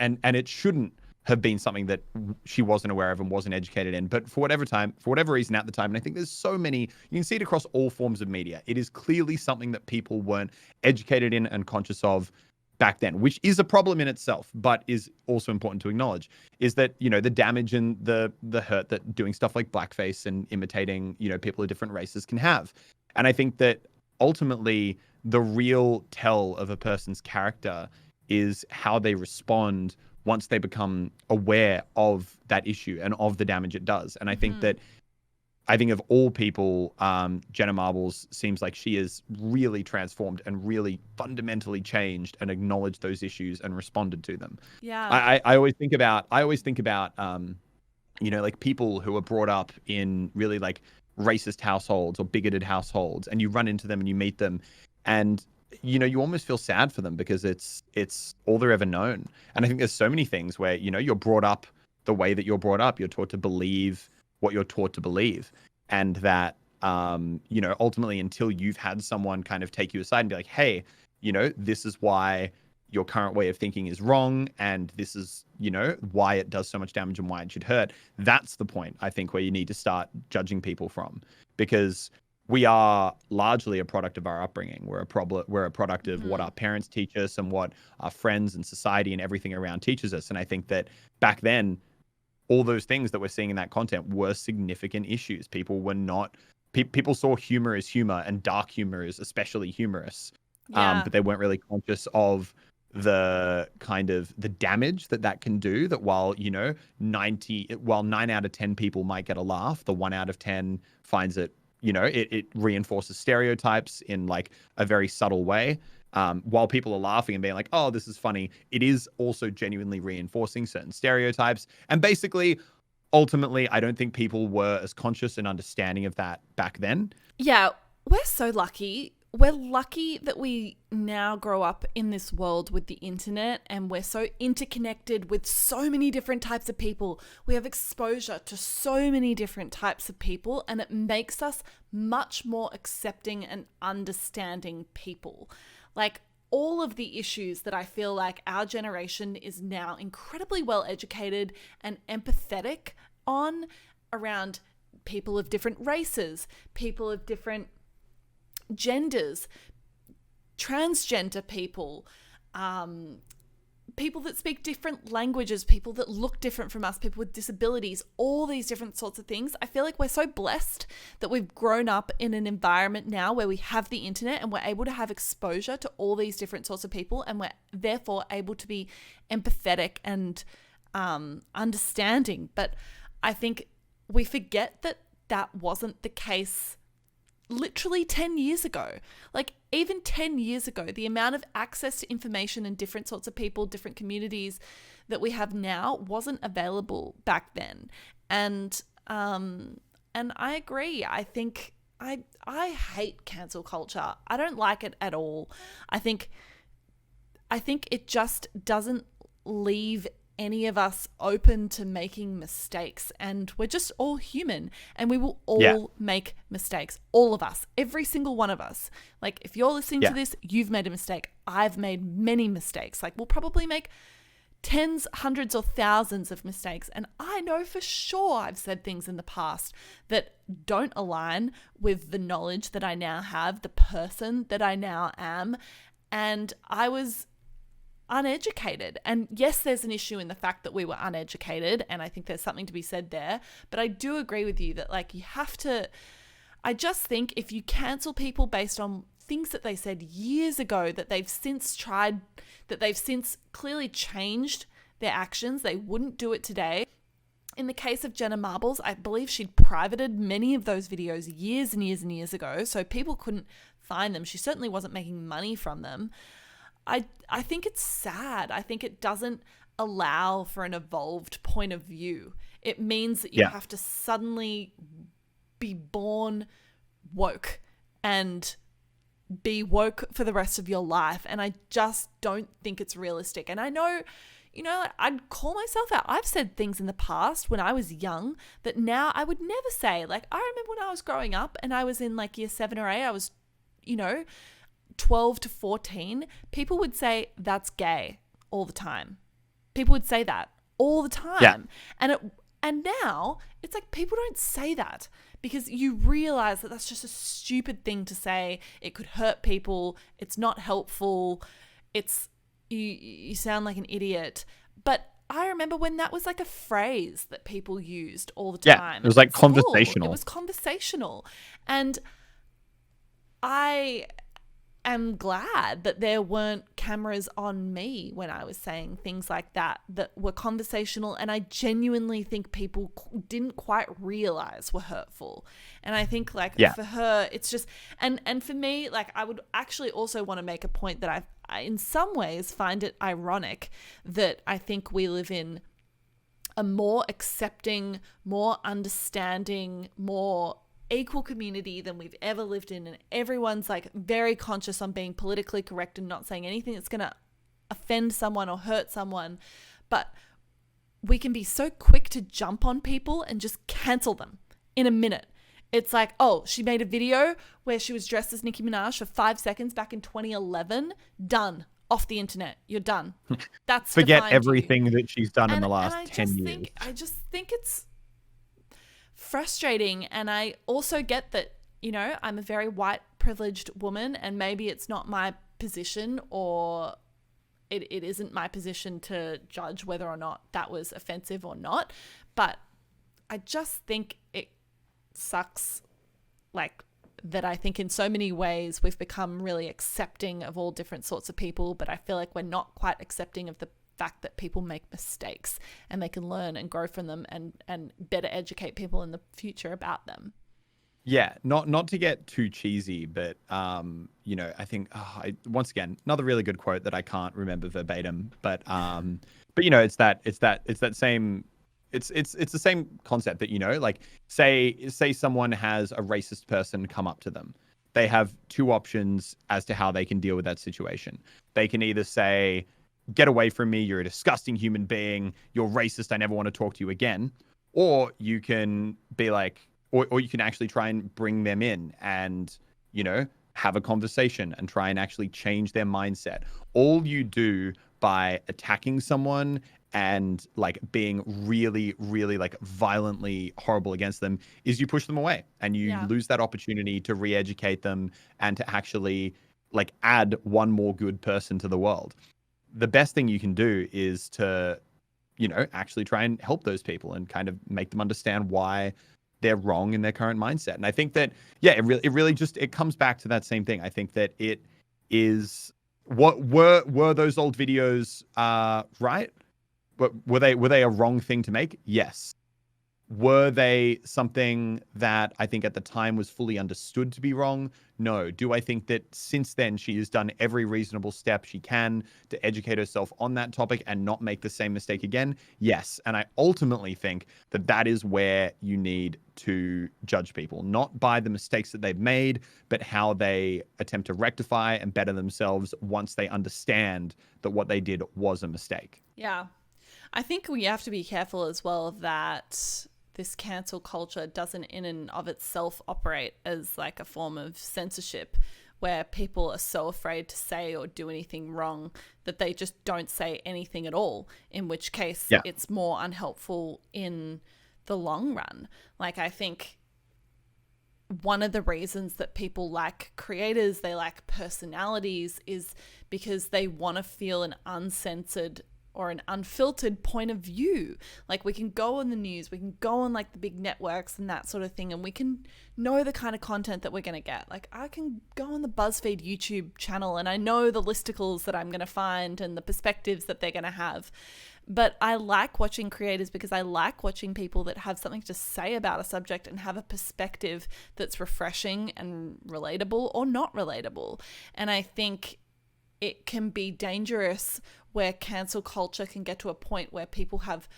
A: and it shouldn't have been something that she wasn't aware of and wasn't educated in. But for whatever reason at the time, and I think there's so many, you can see it across all forms of media, it is clearly something that people weren't educated in and conscious of back then, which is a problem in itself, but is also important to acknowledge, is that, the damage and the hurt that doing stuff like blackface and imitating, people of different races can have. And I think that ultimately the real tell of a person's character is how they respond once they become aware of that issue and of the damage it does. And I think that, of all people, Jenna Marbles seems like she is really transformed and really fundamentally changed and acknowledged those issues and responded to them.
B: Yeah.
A: I always think about, like people who are brought up in really like racist households or bigoted households, and you run into them and you meet them, and you almost feel sad for them because it's all they're ever known. And I think there's so many things where, you're brought up the way that you're brought up. You're taught to believe what you're taught to believe. And that, ultimately, until you've had someone kind of take you aside and be like, hey, this is why your current way of thinking is wrong. And this is, why it does so much damage and why it should hurt. That's the point, I think, where you need to start judging people from, because we are largely a product of our upbringing. We're a product of what our parents teach us and what our friends and society and everything around teaches us. And I think that back then, all those things that we're seeing in that content were significant issues. People were not, people saw humor as humor and dark humor as especially humorous. But they weren't really conscious of the kind of the damage that can do. That while 9 out of 10 people might get a laugh, the 1 out of 10 finds it, it reinforces stereotypes in like a very subtle way. While people are laughing and being like, oh, this is funny, it is also genuinely reinforcing certain stereotypes. And basically, ultimately, I don't think people were as conscious and understanding of that back then.
B: Yeah, we're so lucky. We're lucky that we now grow up in this world with the internet, and we're so interconnected with so many different types of people. We have exposure to so many different types of people, and it makes us much more accepting and understanding people. Like, all of the issues that I feel like our generation is now incredibly well educated and empathetic on, around people of different races, people of different genders, transgender people, people that speak different languages, people that look different from us, people with disabilities, all these different sorts of things. I feel like we're so blessed that we've grown up in an environment now where we have the internet and we're able to have exposure to all these different sorts of people, and we're therefore able to be empathetic and understanding. But I think we forget that that wasn't the case literally 10 years ago. Like, even 10 years ago, the amount of access to information and different sorts of people, different communities that we have now wasn't available back then. And I agree. I think I hate cancel culture. I don't like it at all. I think it just doesn't leave any of us open to making mistakes, and we're just all human, and we will all make mistakes. All of us, every single one of us. Like, if you're listening to this, you've made a mistake. I've made many mistakes. Like, we'll probably make tens, hundreds, or thousands of mistakes. And I know for sure I've said things in the past that don't align with the knowledge that I now have, the person that I now am. And I was uneducated. And yes, there's an issue in the fact that we were uneducated, and I think there's something to be said there. But I do agree with you that, like, you have to, I just think if you cancel people based on things that they said years ago that they've since tried, that they've since clearly changed their actions, they wouldn't do it today. In the case of Jenna Marbles, I believe she'd privated many of those videos years and years and years ago, so people couldn't find them. She certainly wasn't making money from them. I think it's sad. I think it doesn't allow for an evolved point of view. It means that you have to suddenly be born woke and be woke for the rest of your life. And I just don't think it's realistic. And I know, I'd call myself out. I've said things in the past when I was young that now I would never say. Like, I remember when I was growing up and I was in like year 7 or 8, I was, 12 to 14, people would say that's gay all the time. People would say that all the time. Yeah. And now it's like people don't say that because you realize that that's just a stupid thing to say. It could hurt people. It's not helpful. You sound like an idiot. But I remember when that was like a phrase that people used all the time.
A: Yeah, it was like conversational.
B: It was conversational. And I am glad that there weren't cameras on me when I was saying things like that were conversational, and I genuinely think people didn't quite realize were hurtful. And I think for her, it's just, and for me, like, I would actually also want to make a point that I in some ways find it ironic that I think we live in a more accepting, more understanding, more equal community than we've ever lived in, and everyone's like very conscious on being politically correct and not saying anything that's going to offend someone or hurt someone. But we can be so quick to jump on people and just cancel them in a minute. It's like, oh, she made a video where she was dressed as Nicki Minaj for 5 seconds back in 2011. Done. Off the internet. You're done. That's
A: forget everything that she's done in the last 10 years.
B: I just think it's frustrating. And I also get that, you know, I'm a very white privileged woman, and maybe it's not my position, or it isn't my position to judge whether or not that was offensive or not. But I just think it sucks, like, that I think in so many ways we've become really accepting of all different sorts of people, but I feel like we're not quite accepting of the fact that people make mistakes and they can learn and grow from them and better educate people in the future about them.
A: Yeah, not to get too cheesy, but you know, I think once again, another really good quote that I can't remember verbatim, but you know, it's the same concept that, you know, like say someone has a racist person come up to them. They have two options as to how they can deal with that situation. They can either say, "Get away from me, you're a disgusting human being, you're racist, I never want to talk to you again." Or you can be like, or you can actually try and bring them in and, you know, have a conversation and try and actually change their mindset. All you do by attacking someone and like being really, really like violently horrible against them is you push them away, and you lose that opportunity to re-educate them and to actually like add one more good person to the world. The best thing you can do is to, you know, actually try and help those people and kind of make them understand why they're wrong in their current mindset. And I think that, yeah, it really just, it comes back to that same thing. I think that it is, what were those old videos right? Were they a wrong thing to make? Yes. Were they something that I think at the time was fully understood to be wrong? No. Do I think that since then she has done every reasonable step she can to educate herself on that topic and not make the same mistake again? Yes. And I ultimately think that that is where you need to judge people, not by the mistakes that they've made, but how they attempt to rectify and better themselves once they understand that what they did was a mistake.
B: Yeah. I think we have to be careful as well that this cancel culture doesn't in and of itself operate as like a form of censorship where people are so afraid to say or do anything wrong that they just don't say anything at all, in which case it's more unhelpful in the long run. Like, I think one of the reasons that people like creators, they like personalities, is because they want to feel an uncensored or an unfiltered point of view. Like, we can go on the news, we can go on like the big networks and that sort of thing, and we can know the kind of content that we're going to get. Like, I can go on the BuzzFeed YouTube channel and I know the listicles that I'm going to find and the perspectives that they're going to have. But I like watching creators because I like watching people that have something to say about a subject and have a perspective that's refreshing and relatable or not relatable. And I think it can be dangerous where cancel culture can get to a point where people have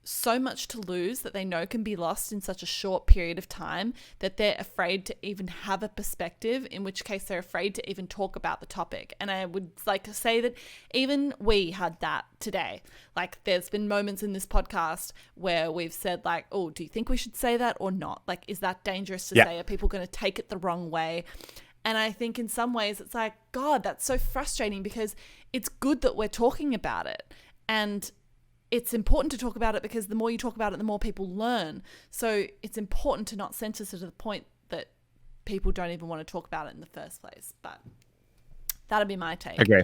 B: so much to lose that they know can be lost in such a short period of time that they're afraid to even have a perspective, in which case they're afraid to even talk about the topic. And I would like to say that even we had that today. Like, there's been moments in this podcast where we've said like, oh, do you think we should say that or not? Like, is that dangerous to say? Are people going to take it the wrong way? And I think in some ways it's like, God, that's so frustrating, because it's good that we're talking about it. And it's important to talk about it because the more you talk about it, the more people learn. So it's important to not censor to the point that people don't even want to talk about it in the first place. But that'd be my take.
A: Okay.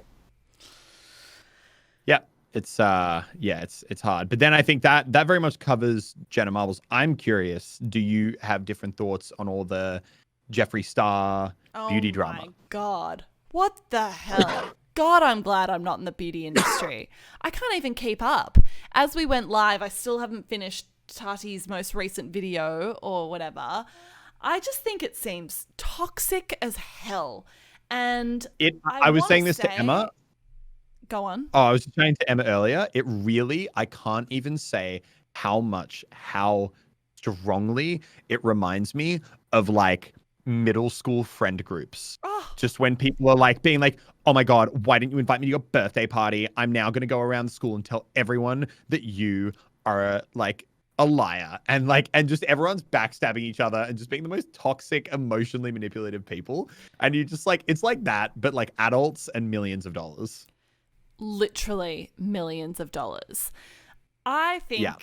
A: Yeah. It's hard. But then I think that very much covers Jenna Marbles. I'm curious, do you have different thoughts on all the Jeffree Star beauty drama?
B: Oh my God. What the hell? God, I'm glad I'm not in the beauty industry. I can't even keep up. As we went live, I still haven't finished Tati's most recent video or whatever. I just think it seems toxic as hell. And
A: I was saying this to Emma.
B: Go on.
A: Oh, I was saying to Emma earlier, I can't even say how strongly it reminds me of like middle school friend groups.
B: Oh,
A: Just when people are like being like, oh my God, why didn't you invite me to your birthday party? I'm now going to go around the school and tell everyone that you are like a liar. And just everyone's backstabbing each other and just being the most toxic, emotionally manipulative people. And you just like, it's like that, but like adults and millions of dollars.
B: literally millions of dollars. I think,
A: Yeah.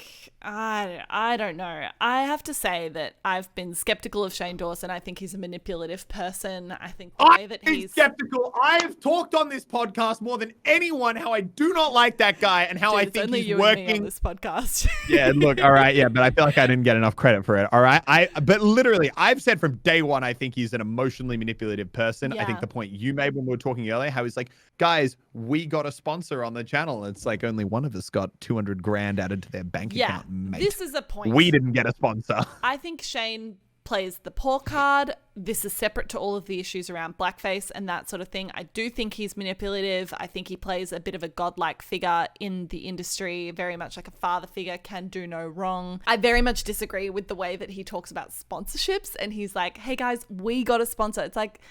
B: I don't know. I have to say that I've been skeptical of Shane Dawson. I think he's a manipulative person. I think the way that
A: I'm
B: he's
A: skeptical. I've talked on this podcast more than anyone how I do not like that guy and how
B: Dude,
A: I
B: it's
A: think
B: only
A: he's
B: you and me on
A: working.
B: this podcast.
A: Yeah, look, all right, yeah, but I feel like I didn't get enough credit for it. All right. But literally, I've said from day one, I think he's an emotionally manipulative person. I think
B: Yeah.
A: the point you made when we were talking earlier, how he's like, guys, we got a sponsor on the channel. It's like only one of us got 200 grand added to their bank
B: Yeah,
A: account, mate.
B: this is a point.
A: We didn't get a sponsor.
B: I think Shane plays the poor card. This is separate to all of the issues around blackface and that sort of thing. I do think he's manipulative. I think he plays a bit of a godlike figure in the industry, very much like a father figure, can do no wrong. I very much disagree with the way that he talks about sponsorships, and he's like, hey guys, we got a sponsor. It's like,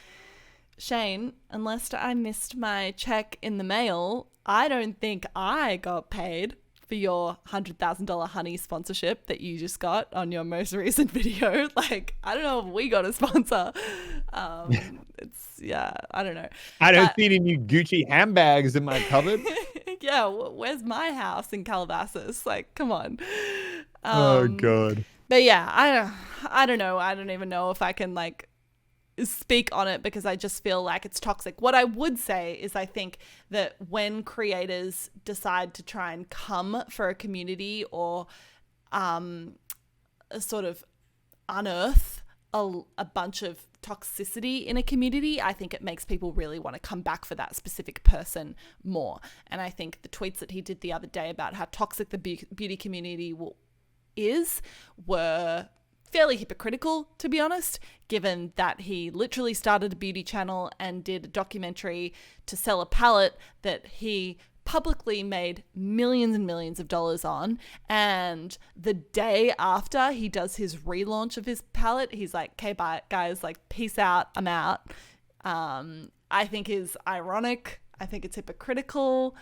B: Shane, unless I missed my check in the mail, I don't think I got paid for your $100,000 honey sponsorship that you just got on your most recent video. Like, I don't know if we got a sponsor. I don't know.
A: I don't see any new Gucci handbags in my cupboard.
B: Yeah, where's my house in Calabasas? Like, come on.
A: Oh, God.
B: But yeah, I don't know. I don't even know if I can like speak on it because I just feel like it's toxic. What I would say is I think that when creators decide to try and come for a community or sort of unearth a bunch of toxicity in a community, I think it makes people really want to come back for that specific person more. And I think the tweets that he did the other day about how toxic the beauty community were fairly hypocritical, to be honest, given that he literally started a beauty channel and did a documentary to sell a palette that he publicly made millions and millions of dollars on. And the day after he does his relaunch of his palette, he's like, okay, bye, guys, like, peace out, I'm out. I think is ironic. I think it's hypocritical.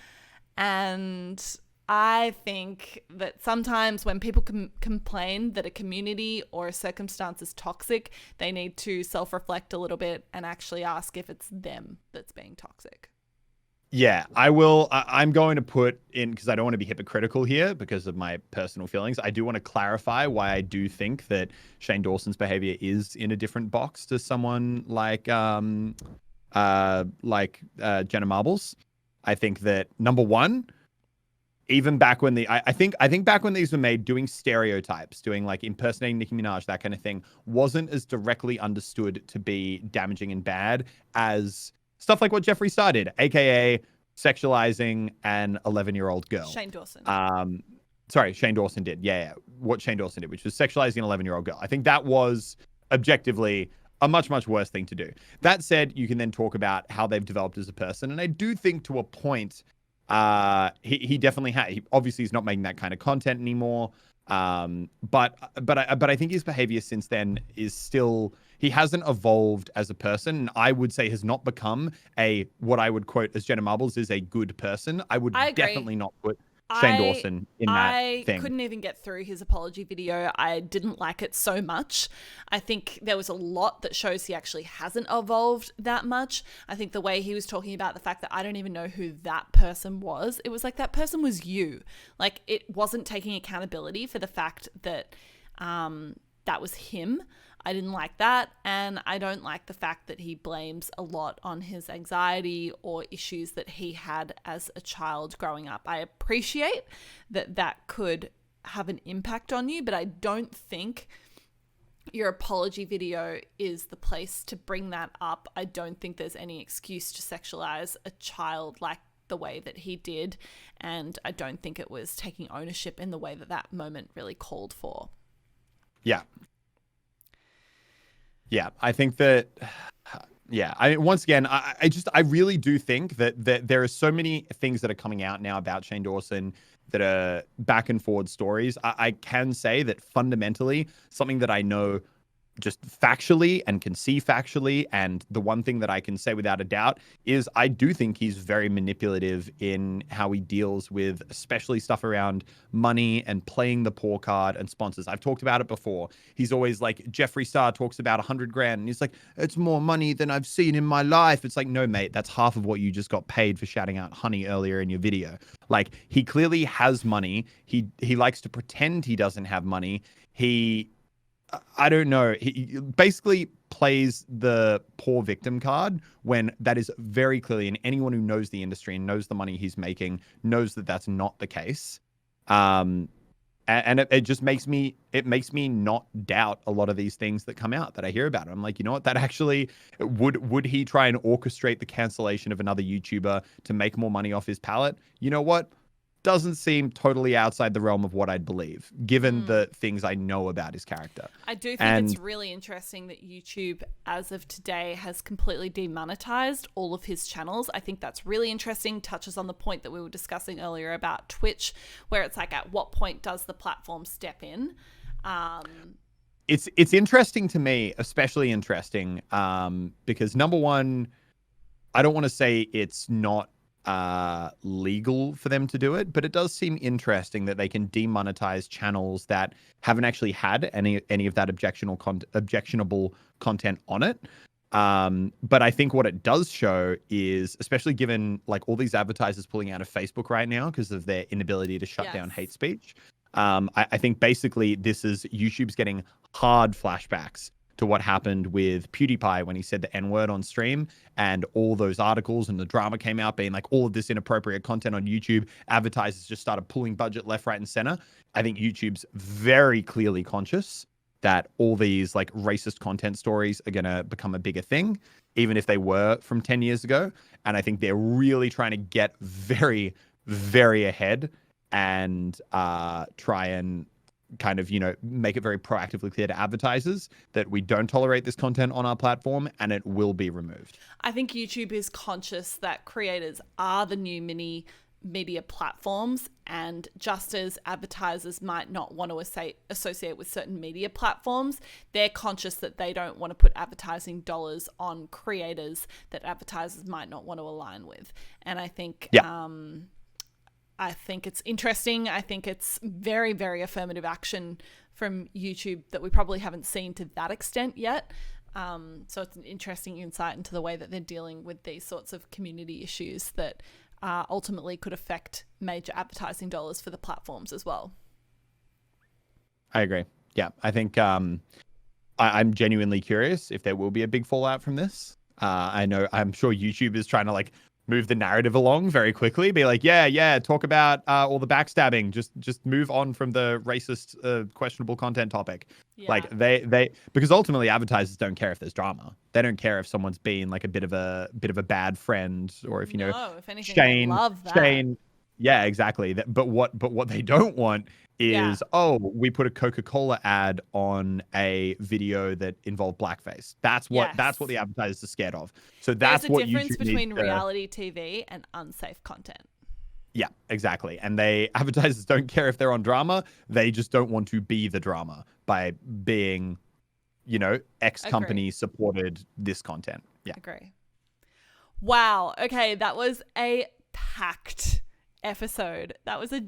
B: And I think that sometimes when people complain that a community or a circumstance is toxic, they need to self-reflect a little bit and actually ask if it's them that's being toxic.
A: Yeah, I will. I'm going to put in, because I don't want to be hypocritical here because of my personal feelings. I do want to clarify why I do think that Shane Dawson's behavior is in a different box to someone like Jenna Marbles. I think that, number one, even back when I think back when these were made, doing stereotypes, doing like impersonating Nicki Minaj, that kind of thing, wasn't as directly understood to be damaging and bad as stuff like what Jeffree Star did, aka sexualizing an 11-year-old girl.
B: Shane Dawson.
A: Shane Dawson did. Yeah, what Shane Dawson did, which was sexualizing an 11-year-old girl. I think that was objectively a much, much worse thing to do. That said, you can then talk about how they've developed as a person. And I do think to a point, he definitely obviously he's not making that kind of content anymore. But I think his behavior since then is still, he hasn't evolved as a person. And I would say has not become what I would quote as Jenna Marbles is a good person. I would definitely not put Shane Dawson in that thing.
B: I couldn't even get through his apology video. I didn't like it so much. I think there was a lot that shows he actually hasn't evolved that much. I think the way he was talking about the fact that I don't even know who that person was, it was like that person was you. Like, it wasn't taking accountability for the fact that that was him. I didn't like that, and I don't like the fact that he blames a lot on his anxiety or issues that he had as a child growing up. I appreciate that that could have an impact on you, but I don't think your apology video is the place to bring that up. I don't think there's any excuse to sexualize a child like the way that he did, and I don't think it was taking ownership in the way that that moment really called for.
A: Yeah. Yeah, I think that Yeah, I mean, once again, I really do think that there are so many things that are coming out now about Shane Dawson that are back and forward stories. I can say that fundamentally, something that I know just factually and can see factually, and the one thing that I can say without a doubt is I do think he's very manipulative in how he deals with especially stuff around money and playing the poor card and sponsors. I've talked about it before. He's always like, Jeffree Star talks about 100 grand and he's like, it's more money than I've seen in my life. It's like, no, mate, that's half of what you just got paid for shouting out honey earlier in your video. Like, he clearly has money. He likes to pretend he doesn't have money. I don't know. He basically plays the poor victim card when that is very clearly, and anyone who knows the industry and knows the money he's making knows that that's not the case. And it just makes me not doubt a lot of these things that come out that I hear about. I'm like, you know what? That actually would he try and orchestrate the cancellation of another YouTuber to make more money off his palette? You know what? Doesn't seem totally outside the realm of what I'd believe, given the things I know about his character.
B: I do think it's really interesting that YouTube, as of today, has completely demonetized all of his channels. I think that's really interesting. Touches on the point that we were discussing earlier about Twitch, where it's like, at what point does the platform step in?
A: It's interesting to me, especially interesting, because number one, I don't want to say it's not legal for them to do it, but it does seem interesting that they can demonetize channels that haven't actually had any of that objectionable content on it. But I think what it does show is, especially given like all these advertisers pulling out of Facebook right now because of their inability to shut down hate speech, I think basically this is YouTube's getting hard flashbacks to what happened with PewDiePie when he said the N-word on stream, and all those articles and the drama came out being like all of this inappropriate content on YouTube. Advertisers just started pulling budget left, right, and center. I think YouTube's very clearly conscious that all these like racist content stories are going to become a bigger thing, even if they were from 10 years ago. And I think they're really trying to get very, very ahead and try and kind of, make it very proactively clear to advertisers that we don't tolerate this content on our platform and it will be removed.
B: I think YouTube is conscious that creators are the new mini media platforms, and just as advertisers might not want to associate with certain media platforms, they're conscious that they don't want to put advertising dollars on creators that advertisers might not want to align with. And I think I think it's interesting. I think it's very, very affirmative action from YouTube that we probably haven't seen to that extent yet. So it's an interesting insight into the way that they're dealing with these sorts of community issues that ultimately could affect major advertising dollars for the platforms as well.
A: I agree. Yeah, I think I'm genuinely curious if there will be a big fallout from this. I'm sure YouTube is trying to like move the narrative along very quickly, be like, talk about all the backstabbing, just move on from the racist questionable content topic. Like they because ultimately advertisers don't care if there's drama. They don't care if someone's been like a bit of a bad friend, or if
B: if anything, Shane, they love that.
A: Yeah, exactly. But what they don't want is, we put a Coca-Cola ad on a video that involved blackface. That's what the advertisers are scared of. So that's what YouTube needs. There's a difference between
B: reality TV and unsafe content.
A: Yeah, exactly. And advertisers don't care if they're on drama. They just don't want to be the drama by being, X company supported this content. Yeah.
B: Agree. Wow. Okay. That was a packed episode. That was a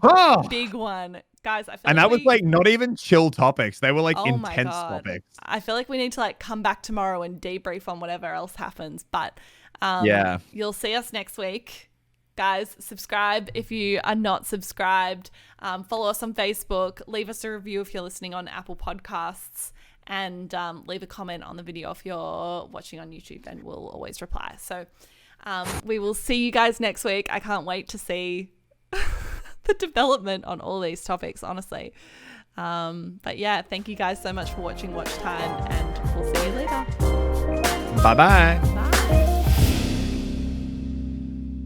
B: big one. Guys, I feel
A: and that was like not even chill topics. They were like intense topics.
B: I feel like we need to like come back tomorrow and debrief on whatever else happens. But you'll see us next week. Guys, subscribe if you are not subscribed. Follow us on Facebook. Leave us a review if you're listening on Apple Podcasts. And leave a comment on the video if you're watching on YouTube, and we'll always reply. So we will see you guys next week. I can't wait to see the development on all these topics, honestly. But yeah, thank you guys so much for watching Watchtime, and we'll see you later.
A: Bye-bye.